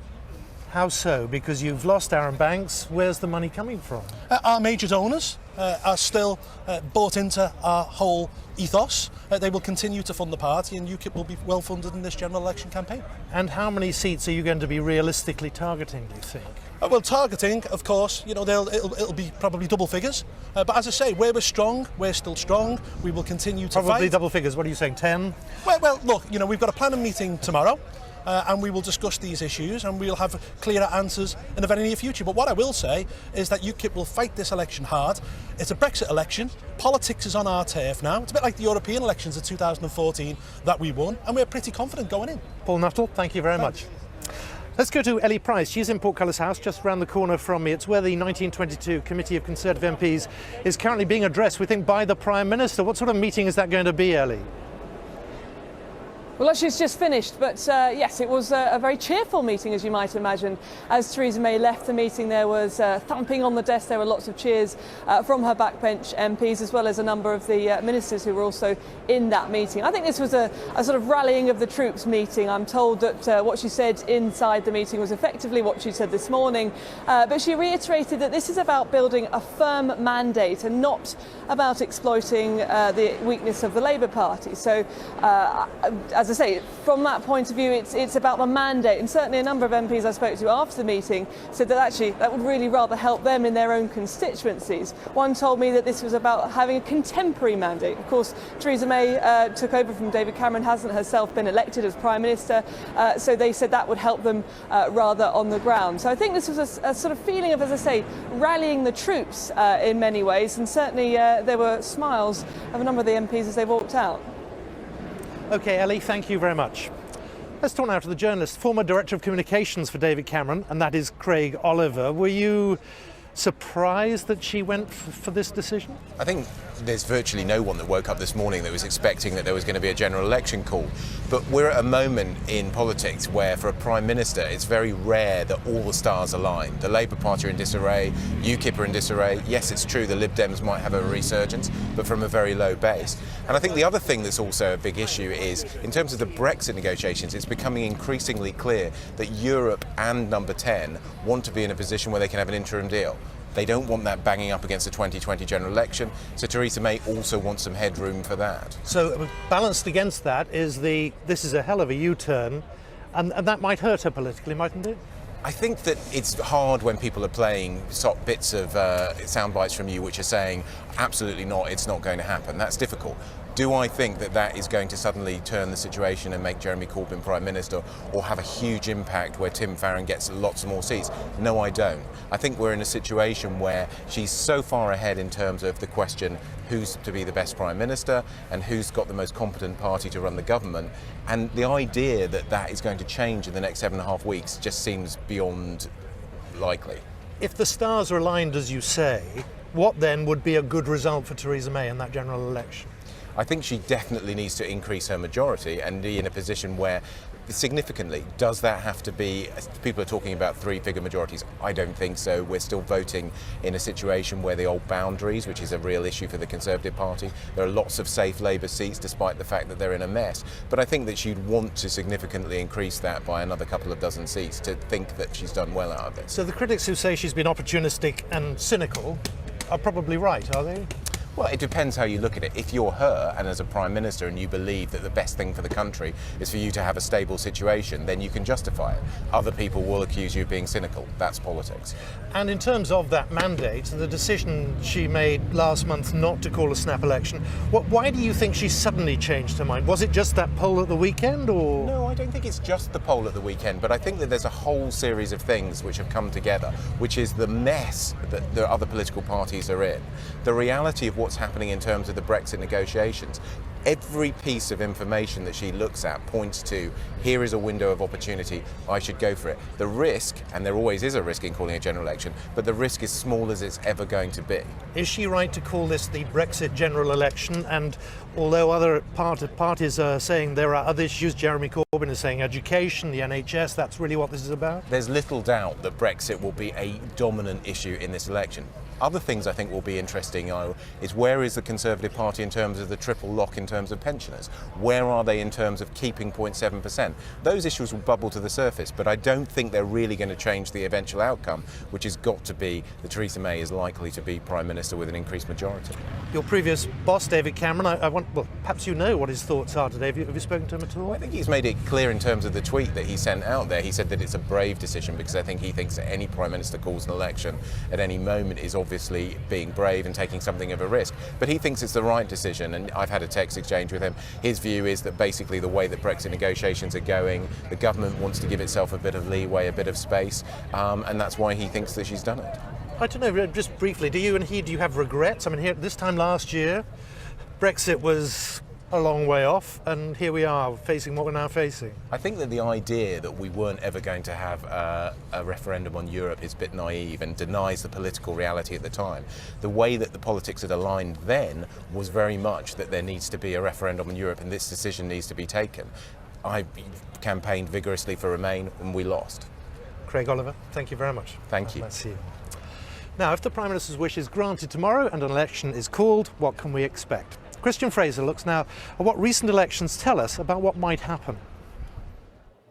How so? Because you've lost Aaron Banks. Where's the money coming from? Our major donors are still bought into our whole ethos. They will continue to fund the party and UKIP will be well funded in this general election campaign. And how many seats are you going to be realistically targeting, do you think? Well, targeting, of course, you know, it'll be probably double figures. But as I say, where we're strong, we're still strong. We will continue to fight. Probably double figures. What are you saying, 10? Well, look, you know, we've got a planning meeting tomorrow. And we will discuss these issues and we'll have clearer answers in the very near future. But what I will say is that UKIP will fight this election hard. It's a Brexit election. Politics is on our turf now. It's a bit like the European elections of 2014 that we won, and we're pretty confident going in. Paul Nuttall, thank you very much. Let's go to Ellie Price. She's in Portcullis House, just round the corner from me. It's where the 1922 Committee of Conservative MPs is currently being addressed, we think, by the Prime Minister. What sort of meeting is that going to be, Ellie? Well, she's just finished, but yes, it was a very cheerful meeting, as you might imagine. As Theresa May left the meeting, there was thumping on the desk. There were lots of cheers from her backbench MPs, as well as a number of the ministers who were also in that meeting. I think this was a sort of rallying of the troops meeting. I'm told that what she said inside the meeting was effectively what she said this morning, but she reiterated that this is about building a firm mandate and not about exploiting the weakness of the Labour Party. So, as I say, from that point of view, it's about the mandate, and certainly a number of MPs I spoke to after the meeting said that actually that would really rather help them in their own constituencies. One told me that this was about having a contemporary mandate. Of course, Theresa May took over from David Cameron, hasn't herself been elected as Prime Minister, so they said that would help them rather on the ground. So I think this was a sort of feeling of, as I say, rallying the troops in many ways, and certainly there were smiles of a number of the MPs as they walked out. OK, Ellie, thank you very much. Let's talk now to the journalist, former Director of Communications for David Cameron, and that is Craig Oliver. Were you surprised that she went for this decision? I think there's virtually no one that woke up this morning that was expecting that there was going to be a general election call. But we're at a moment in politics where for a Prime Minister it's very rare that all the stars align. The Labour Party are in disarray, UKIP are in disarray. Yes, it's true the Lib Dems might have a resurgence, but from a very low base. And I think the other thing that's also a big issue is, in terms of the Brexit negotiations, it's becoming increasingly clear that Europe and Number 10 want to be in a position where they can have an interim deal. They don't want that banging up against the 2020 general election, so Theresa May also wants some headroom for that. So balanced against that is this is a hell of a U-turn, and that might hurt her politically, mightn't it? I think that it's hard when people are playing bits of sound bites from you which are saying, absolutely not, it's not going to happen. That's difficult. Do I think that that is going to suddenly turn the situation and make Jeremy Corbyn Prime Minister or have a huge impact where Tim Farron gets lots more seats? No, I don't. I think we're in a situation where she's so far ahead in terms of the question who's to be the best Prime Minister and who's got the most competent party to run the government. And the idea that that is going to change in the next 7.5 weeks just seems beyond likely. If the stars are aligned, as you say, what then would be a good result for Theresa May in that general election? I think she definitely needs to increase her majority and be in a position where, significantly, does that have to be, people are talking about three-figure majorities. I don't think so. We're still voting in a situation where the old boundaries, which is a real issue for the Conservative Party, there are lots of safe Labour seats despite the fact that they're in a mess. But I think that she'd want to significantly increase that by another couple of dozen seats to think that she's done well out of it. So the critics who say she's been opportunistic and cynical are probably right, are they? Well, it depends how you look at it. If you're her and as a Prime Minister and you believe that the best thing for the country is for you to have a stable situation, then you can justify it. Other people will accuse you of being cynical. That's politics. And in terms of that mandate, the decision she made last month not to call a snap election, why do you think she suddenly changed her mind? Was it just that poll at the weekend, or...? No, I don't think it's just the poll at the weekend, but I think that there's a whole series of things which have come together, which is the mess that the other political parties are in, the reality of what's happening in terms of the Brexit negotiations. Every piece of information that she looks at points to, here is a window of opportunity, I should go for it. The risk, and there always is a risk in calling a general election, but the risk is small as it's ever going to be. Is she right to call this the Brexit general election? And although other parties are saying there are other issues, Jeremy Corbyn is saying education, the NHS, that's really what this is about? There's little doubt that Brexit will be a dominant issue in this election. Other things I think will be interesting is where is the Conservative Party in terms of the triple lock in terms of pensioners? Where are they in terms of keeping 0.7%? Those issues will bubble to the surface, but I don't think they're really going to change the eventual outcome, which has got to be that Theresa May is likely to be Prime Minister with an increased majority. Your previous boss, David Cameron, well, perhaps you know what his thoughts are today. Have you spoken to him at all? I think he's made it clear in terms of the tweet that he sent out there. He said that it's a brave decision because I think he thinks that any Prime Minister calls an election at any moment is obviously being brave and taking something of a risk. But he thinks it's the right decision, and I've had a text exchange with him. His view is that basically the way that Brexit negotiations are going, the government wants to give itself a bit of leeway, a bit of space, and that's why he thinks that she's done it. I don't know, just briefly, do you have regrets? I mean, here this time last year, Brexit was a long way off, and here we are facing what we're now facing. I think that the idea that we weren't ever going to have a referendum on Europe is a bit naive and denies the political reality at the time. The way that the politics had aligned then was very much that there needs to be a referendum on Europe and this decision needs to be taken. I campaigned vigorously for Remain and we lost. Craig Oliver, thank you very much. Thank you. Nice to see you. Now, if the Prime Minister's wish is granted tomorrow and an election is called, what can we expect? Christian Fraser looks now at what recent elections tell us about what might happen.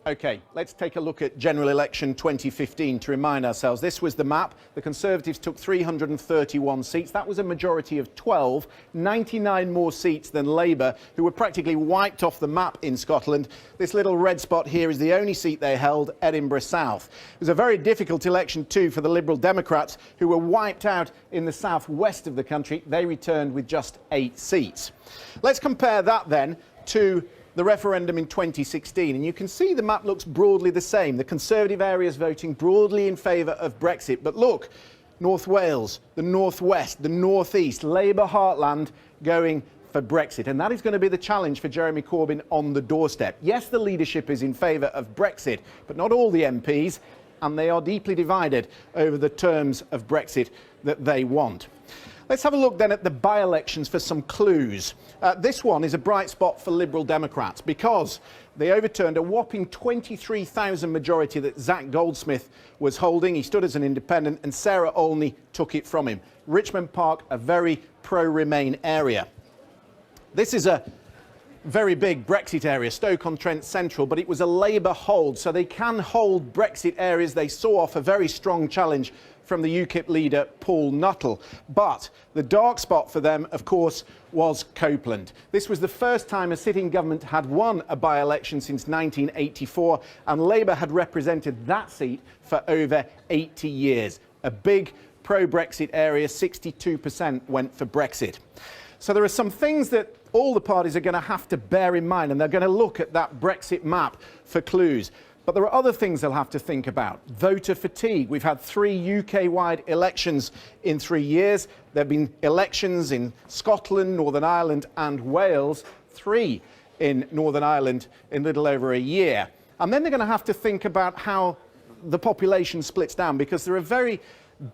OK, let's take a look at general election 2015 to remind ourselves. This was the map. The Conservatives took 331 seats. That was a majority of 12, 99 more seats than Labour, who were practically wiped off the map in Scotland. This little red spot here is the only seat they held, Edinburgh South. It was a very difficult election too for the Liberal Democrats, who were wiped out in the southwest of the country. They returned with just 8 seats. Let's compare that then to the referendum in 2016, and you can see the map looks broadly the same. The Conservative areas voting broadly in favour of Brexit. But look, North Wales, the North West, the North East, Labour heartland going for Brexit. And that is going to be the challenge for Jeremy Corbyn on the doorstep. Yes, the leadership is in favour of Brexit, but not all the MPs, and they are deeply divided over the terms of Brexit that they want. Let's have a look then at the by-elections for some clues. This one is a bright spot for Liberal Democrats because they overturned a whopping 23,000 majority that Zach Goldsmith was holding. He stood as an independent and Sarah Olney took it from him. Richmond Park, a very pro-Remain area. This is a very big Brexit area, Stoke-on-Trent Central, but it was a Labour hold, so they can hold Brexit areas. They saw off a very strong challenge from the UKIP leader Paul Nuttall. But the dark spot for them, of course, was Copeland. This was the first time a sitting government had won a by-election since 1984, and Labour had represented that seat for over 80 years. A big pro-Brexit area, 62% went for Brexit. So there are some things that all the parties are going to have to bear in mind, and they're going to look at that Brexit map for clues. But there are other things they'll have to think about. Voter fatigue. We've had 3 UK-wide elections in 3 years. There have been elections in Scotland, Northern Ireland and Wales, 3 in Northern Ireland in little over a year. And then they're going to have to think about how the population splits down, because there are very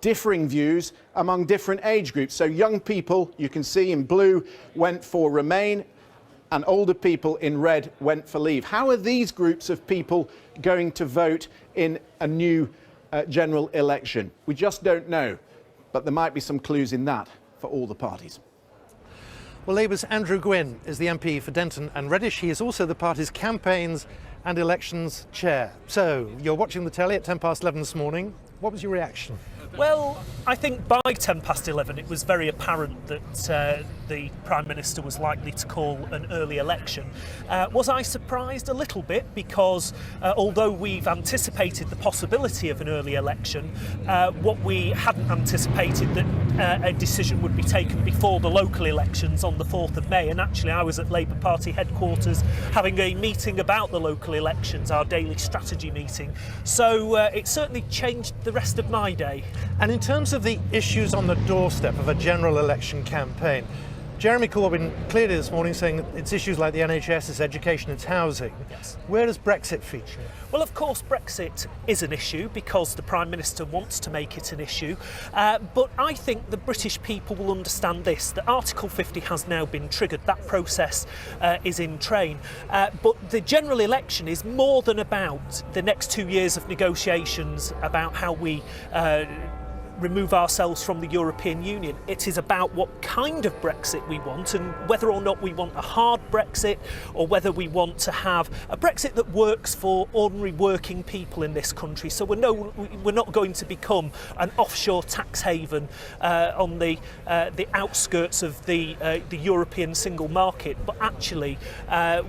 differing views among different age groups. So young people, you can see in blue, went for Remain, and older people in red went for Leave. How are these groups of people going to vote in a new general election? We just don't know, but there might be some clues in that for all the parties. Well, Labour's Andrew Gwynn is the MP for Denton and Reddish. He is also the party's campaigns and elections chair. So, you're watching the telly at 11:10 this morning. What was your reaction? Well, I think by 11:10 it was very apparent that the Prime Minister was likely to call an early election. Was I surprised? A little bit, because although we've anticipated the possibility of an early election, what we hadn't anticipated that a decision would be taken before the local elections on the 4th of May. And actually I was at Labour Party headquarters having a meeting about the local elections, our daily strategy meeting. So it certainly changed the rest of my day. And in terms of the issues on the doorstep of a general election campaign, Jeremy Corbyn cleared it this morning saying it's issues like the NHS, it's education, it's housing. Yes. Where does Brexit feature? Well, of course, Brexit is an issue because the Prime Minister wants to make it an issue. But I think the British people will understand this, that Article 50 has now been triggered. That process is in train. But the general election is more than about the next 2 years of negotiations about how we remove ourselves from the European Union. It is about what kind of Brexit we want, and whether or not we want a hard Brexit or whether we want to have a Brexit that works for ordinary working people in this country. So we're not going to become an offshore tax haven on the outskirts of the European single market, but actually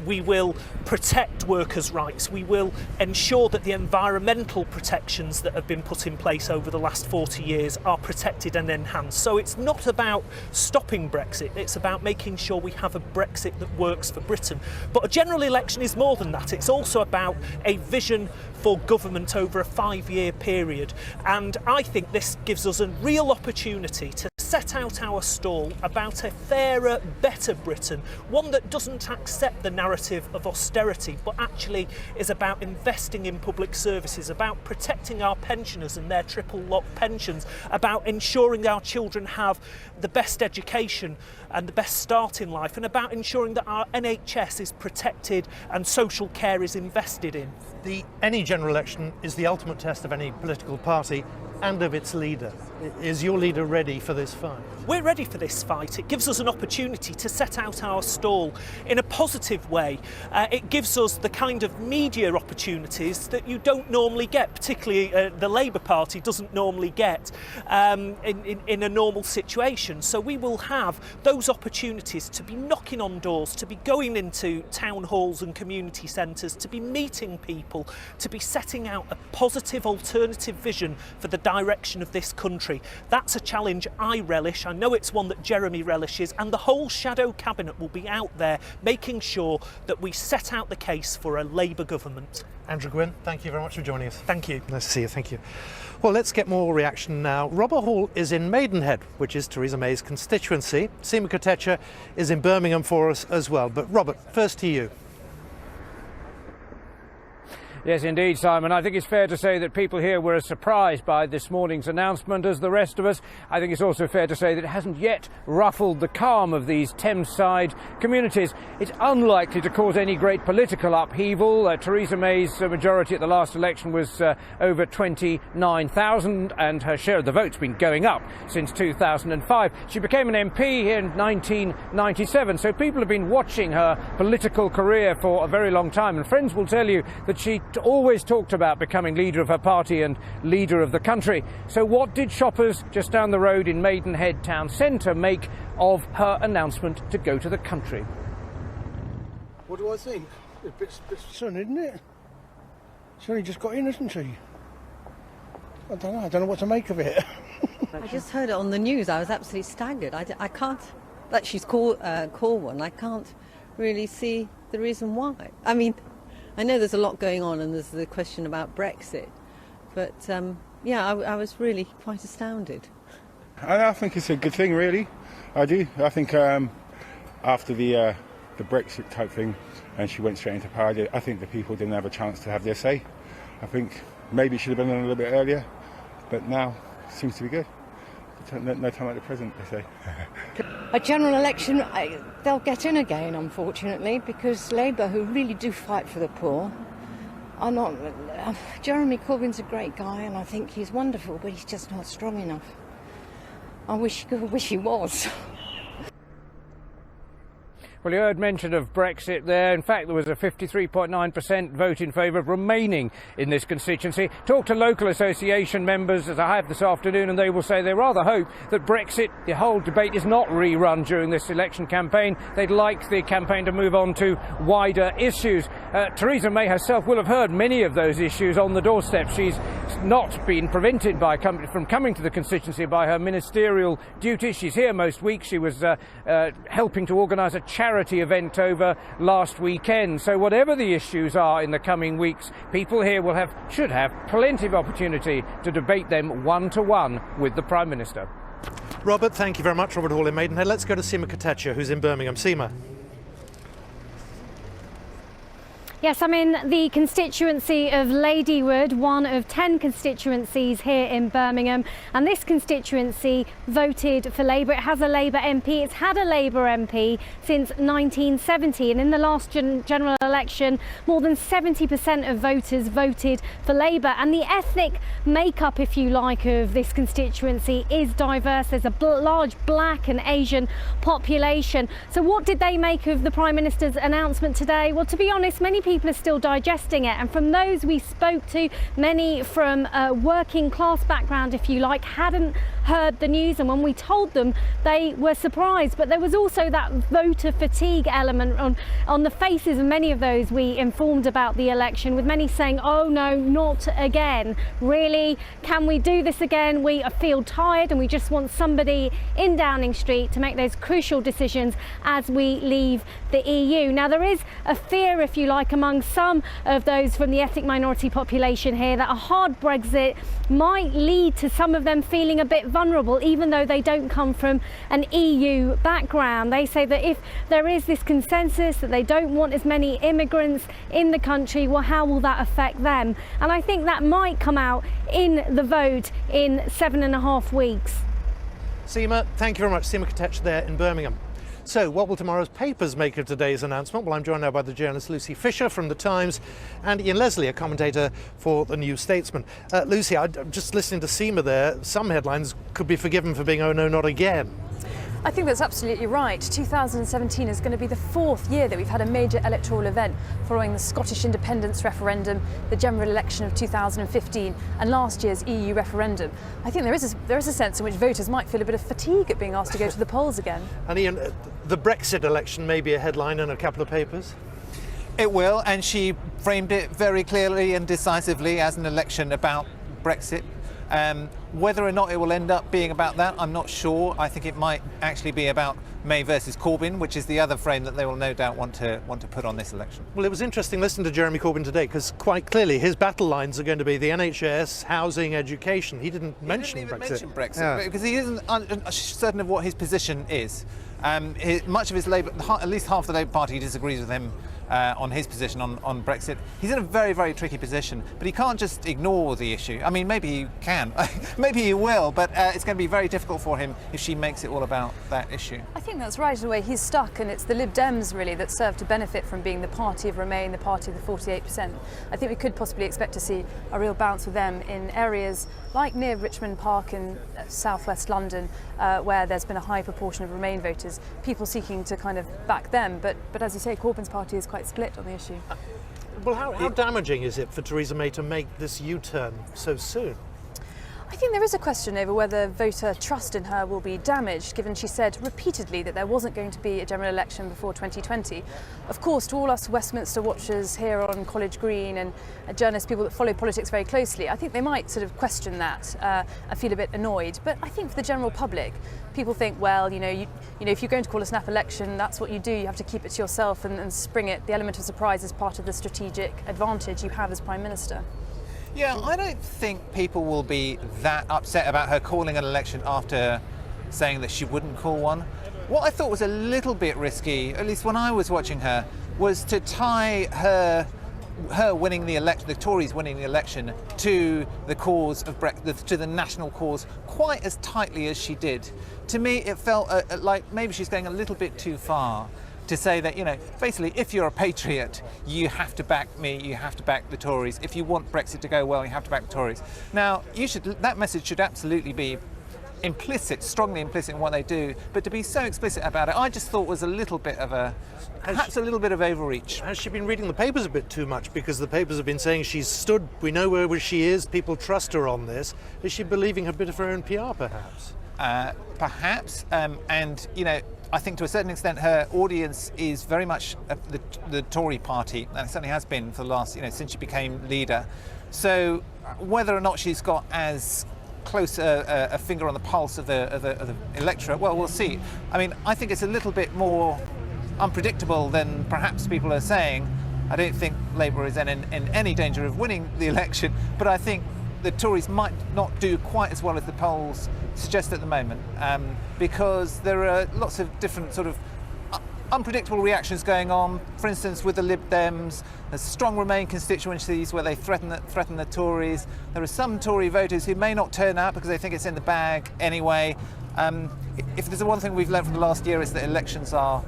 we will protect workers' rights. We will ensure that the environmental protections that have been put in place over the last 40 years are protected and enhanced. So it's not about stopping Brexit, it's about making sure we have a Brexit that works for Britain. But a general election is more than that. It's also about a vision for government over a 5-year period. And I think this gives us a real opportunity to set out our stall about a fairer, better Britain, one that doesn't accept the narrative of austerity, but actually is about investing in public services, about protecting our pensioners and their triple lock pensions, about ensuring our children have the best education and the best start in life, and about ensuring that our NHS is protected and social care is invested in. Any general election is the ultimate test of any political party and of its leader. Is your leader ready for this fight? We're ready for this fight. It gives us an opportunity to set out our stall in a positive way. It gives us the kind of media opportunities that you don't normally get, particularly the Labour Party doesn't normally get in a normal situation. So we will have those opportunities to be knocking on doors, to be going into town halls and community centres, to be meeting people, to be setting out a positive alternative vision for the direction of this country. That's a challenge I relish. I know it's one that Jeremy relishes, and the whole shadow cabinet will be out there making sure that we set out the case for a Labour government. Andrew Gwynn, thank you very much for joining us. Thank you. Nice to see you, thank you. Well, let's get more reaction now. Robert Hall is in Maidenhead, which is Theresa May's constituency. Seema Kotecha is in Birmingham for us as well. But Robert, first to you. Yes, indeed, Simon. I think it's fair to say that people here were as surprised by this morning's announcement as the rest of us. I think it's also fair to say that it hasn't yet ruffled the calm of these Thameside communities. It's unlikely to cause any great political upheaval. Theresa May's majority at the last election was over 29,000, and her share of the vote's been going up since 2005. She became an MP here in 1997, so people have been watching her political career for a very long time, and friends will tell you that she always talked about becoming leader of her party and leader of the country. So what did shoppers just down the road in Maidenhead town centre make of her announcement to go to the country? What do I think? It's a bit sun, isn't it? She's only just got in, hasn't she? I don't know what to make of it. I just heard it on the news. I was absolutely staggered. I can't, that she's call one, I can't really see the reason why. I mean, I know there's a lot going on, and there's the question about Brexit, but yeah, I was really quite astounded. I think it's a good thing, really. I do. I think after the Brexit type thing, and she went straight into power, I think the people didn't have a chance to have their say. I think maybe it should have been a little bit earlier, but now seems to be good. No time like the present, they say. A general election, they'll get in again, unfortunately, because Labour, who really do fight for the poor, are not. Jeremy Corbyn's a great guy, and I think he's wonderful, but he's just not strong enough. I wish he was. Well, you heard mention of Brexit there. In fact, there was a 53.9% vote in favour of remaining in this constituency. Talked to local association members, as I have this afternoon, and they will say they rather hope that Brexit, the whole debate, is not rerun during this election campaign. They'd like the campaign to move on to wider issues. Theresa May herself will have heard many of those issues on the doorstep. She's not been prevented from coming to the constituency by her ministerial duties. She's here most weeks. She was helping to organise a charity event over last weekend. So whatever the issues are in the coming weeks, people here should have plenty of opportunity to debate them one-to-one with the Prime Minister. Robert, thank you very much. Robert Hall in Maidenhead. Let's go to Seema Kotecha, who's in Birmingham. Seema. Yes, I'm in the constituency of Ladywood, one of 10 constituencies here in Birmingham, and this constituency voted for Labour. It has a Labour MP. It's had a Labour MP since 1970, and in the last general election, more than 70% of voters voted for Labour. And the ethnic makeup, if you like, of this constituency is diverse. There's a large black and Asian population. So what did they make of the Prime Minister's announcement today? Well, to be honest, many people are still digesting it, and from those we spoke to, many from a working class background, if you like, hadn't heard the news, and when we told them, they were surprised. But there was also that voter fatigue element on the faces of many of those we informed about the election, with many saying, oh no, not again. Really, can we do this again? We feel tired and we just want somebody in Downing Street to make those crucial decisions as we leave the EU. Now, there is a fear, if you like, among some of those from the ethnic minority population here that a hard Brexit might lead to some of them feeling a bit vulnerable, even though they don't come from an EU background. They say that if there is this consensus that they don't want as many immigrants in the country, well, how will that affect them? And I think that might come out in the vote in 7.5 weeks. Seema, thank you very much. Seema Kotecha there in Birmingham. So, what will tomorrow's papers make of today's announcement? Well, I'm joined now by the journalist Lucy Fisher from The Times and Ian Leslie, a commentator for The New Statesman. Lucy, I'm just listening to Seema there. Some headlines could be forgiven for being, oh no, not again. I think that's absolutely right. 2017 is going to be the 4th year that we've had a major electoral event following the Scottish independence referendum, the general election of 2015 and last year's EU referendum. I think there is a sense in which voters might feel a bit of fatigue at being asked to go to the polls again. And Ian, the Brexit election may be a headline in a couple of papers. It will, and she framed it very clearly and decisively as an election about Brexit. Whether or not it will end up being about that, I'm not sure. I think it might actually be about May versus Corbyn, which is the other frame that they will no doubt want to put on this election. Well, it was interesting listening to Jeremy Corbyn today, because quite clearly his battle lines are going to be the NHS, housing, education. He didn't mention Brexit. Yeah. Because he isn't certain of what his position is. Much of his Labour, at least half the Labour Party disagrees with him on his position on Brexit. He's in a very, very tricky position, but he can't just ignore the issue. I mean, maybe he can, maybe he will, but it's going to be very difficult for him if she makes it all about that issue. I think that's right in a way. He's stuck, and it's the Lib Dems really that serve to benefit from being the party of Remain, the party of the 48%. I think we could possibly expect to see a real bounce with them in areas like near Richmond Park in southwest London, where there's been a high proportion of Remain voters, people seeking to kind of back them. But as you say, Corbyn's party is quite split on the issue. Well, how damaging is it for Theresa May to make this U-turn so soon? I think there is a question over whether voter trust in her will be damaged, given she said repeatedly that there wasn't going to be a general election before 2020. Of course, to all us Westminster watchers here on College Green and journalists, people that follow politics very closely, I think they might sort of question that and feel a bit annoyed. But I think for the general public, people think, well, you know, if you're going to call a snap election, that's what you do. You have to keep it to yourself and spring it. The element of surprise is part of the strategic advantage you have as Prime Minister. Yeah, I don't think people will be that upset about her calling an election after saying that she wouldn't call one. What I thought was a little bit risky, at least when I was watching her, was to tie her her winning the election, the Tories winning the election, to the cause of Brexit, to the national cause, quite as tightly as she did. To me, it felt like maybe she's going a little bit too far to say that, you know, basically, if you're a patriot, you have to back me, you have to back the Tories. If you want Brexit to go well, you have to back the Tories. Now, that message should absolutely be implicit, strongly implicit in what they do, but to be so explicit about it, I just thought was a little bit of perhaps a little bit of overreach. Has she been reading the papers a bit too much? Because the papers have been saying she's stood, we know where she is, people trust her on this. Is she believing a bit of her own PR, perhaps? Perhaps, and, you know, I think to a certain extent her audience is very much the Tory party, and it certainly has been for the last, you know, since she became leader. So whether or not she's got as close a finger on the pulse of the electorate, well, we'll see. I mean, I think it's a little bit more unpredictable than perhaps people are saying. I don't think Labour is in any danger of winning the election, but I think the Tories might not do quite as well as the polls suggest at the moment, because there are lots of different sort of unpredictable reactions going on. For instance, with the Lib Dems, there's strong Remain constituencies where they threaten the Tories. There are some Tory voters who may not turn out because they think it's in the bag anyway. If there's one thing we've learned from the last year, is that elections are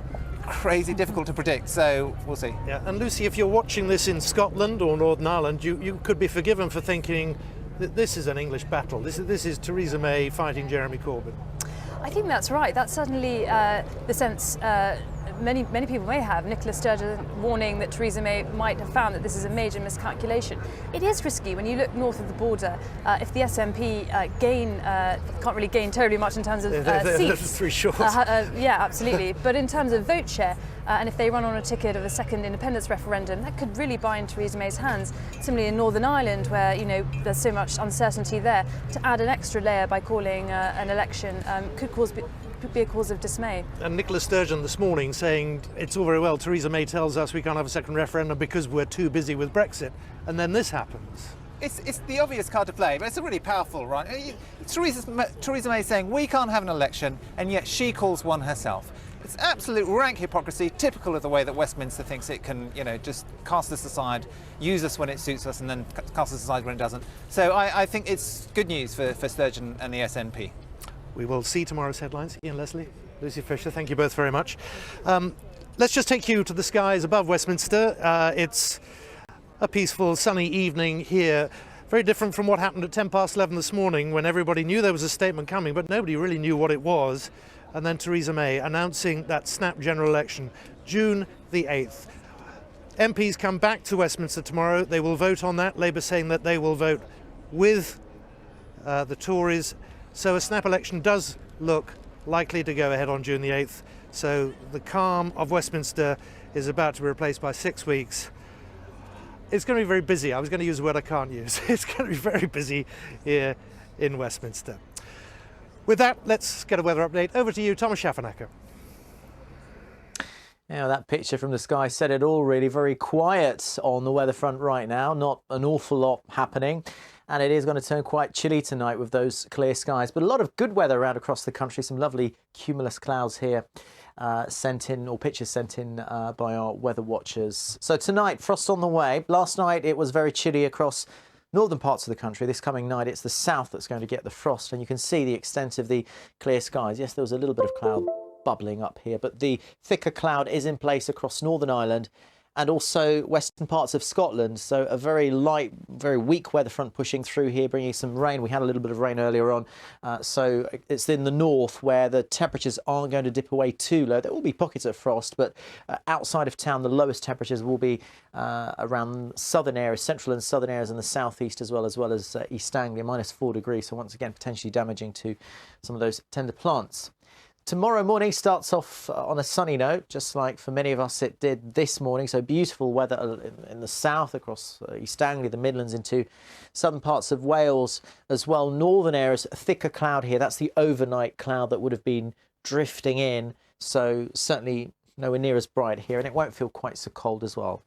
crazy difficult to predict, so we'll see. Yeah, and Lucy, if you're watching this in Scotland or Northern Ireland, you could be forgiven for thinking that this is an English battle. This is Theresa May fighting Jeremy Corbyn. I think that's right. That's certainly the sense many people may have. Nicola Sturgeon warning that Theresa May might have found that this is a major miscalculation. It is risky when you look north of the border. If the SNP can't really gain terribly much in terms of seats. Three short. Yeah, absolutely. But in terms of vote share, and if they run on a ticket of a second independence referendum, that could really bind Theresa May's hands. Similarly in Northern Ireland, where, you know, there's so much uncertainty there, to add an extra layer by calling an election could be a cause of dismay. And Nicola Sturgeon this morning saying it's all very well, Theresa May tells us we can't have a second referendum because we're too busy with Brexit, and then this happens. It's the obvious card to play, but it's a really powerful one. Theresa May saying we can't have an election, and yet she calls one herself. It's absolute rank hypocrisy, typical of the way that Westminster thinks it can, you know, just cast us aside, use us when it suits us, and then cast us aside when it doesn't. So I think it's good news for Sturgeon and the SNP. We will see tomorrow's headlines. Ian Leslie, Lucy Fisher, thank you both very much. Let's just take you to the skies above Westminster. It's a peaceful, sunny evening here. Very different from what happened at 11:10 this morning, when everybody knew there was a statement coming, but nobody really knew what it was. And then Theresa May announcing that snap general election, June the 8th. MPs come back to Westminster tomorrow. They will vote on that. Labour saying that they will vote with the Tories. So a snap election does look likely to go ahead on June the 8th. So the calm of Westminster is about to be replaced by 6 weeks. It's going to be very busy. I was going to use a word I can't use. It's going to be very busy here in Westminster. With that, let's get a weather update. Over to you, Thomas Schaffenacker. Yeah, that picture from the sky said it all, really. Very quiet on the weather front right now. Not an awful lot happening. And it is going to turn quite chilly tonight with those clear skies. But a lot of good weather around across the country. Some lovely cumulus clouds here sent in, or pictures sent in by our weather watchers. So tonight, frost on the way. Last night, it was very chilly across northern parts of the country. This coming night, it's the south that's going to get the frost. And you can see the extent of the clear skies. Yes, there was a little bit of cloud bubbling up here, but the thicker cloud is in place across Northern Ireland and also western parts of Scotland. So a very light, very weak weather front pushing through here, bringing some rain. We had a little bit of rain earlier on. So it's in the north where the temperatures aren't going to dip away too low. There will be pockets of frost, but outside of town, the lowest temperatures will be around southern areas, central and southern areas in the southeast, as well as East Anglia, -4 degrees. So once again, potentially damaging to some of those tender plants. Tomorrow morning starts off on a sunny note, just like for many of us it did this morning. So beautiful weather in the south, across East Anglia, the Midlands, into southern parts of Wales as well. Northern areas, thicker cloud here. That's the overnight cloud that would have been drifting in. So certainly nowhere near as bright here, and it won't feel quite so cold as well.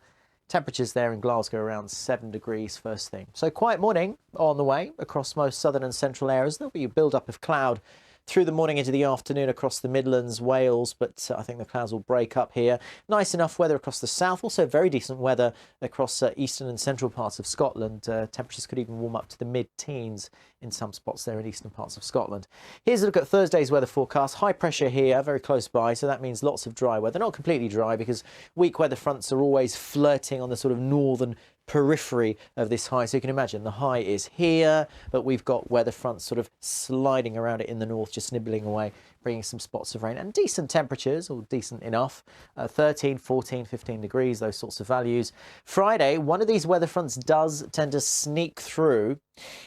Temperatures there in Glasgow around 7 degrees first thing. So quiet morning on the way across most southern and central areas. There'll be a build-up of cloud through the morning into the afternoon across the Midlands, Wales, but I think the clouds will break up here. Nice enough weather across the south, also very decent weather across eastern and central parts of Scotland. Temperatures could even warm up to the mid-teens in some spots there in eastern parts of Scotland. Here's a look at Thursday's weather forecast. High pressure here, very close by, so that means lots of dry weather. Not completely dry because weak weather fronts are always flirting on the sort of northern periphery of this high. So you can imagine the high is here, but we've got weather fronts sort of sliding around it in the north, just nibbling away, bringing some spots of rain and decent temperatures, or decent enough, 13, 14, 15 degrees, those sorts of values. Friday, one of these weather fronts does tend to sneak through,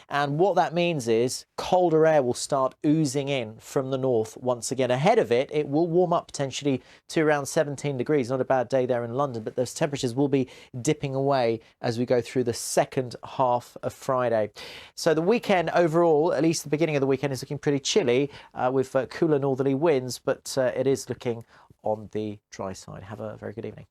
and what that means is colder air will start oozing in from the north once again. Ahead of it, it will warm up potentially to around 17 degrees. Not a bad day there in London, but those temperatures will be dipping away as we go through the second half of Friday. So the weekend overall, at least the beginning of the weekend, is looking pretty chilly with cooler northerly winds, but it is looking on the dry side. Have a very good evening.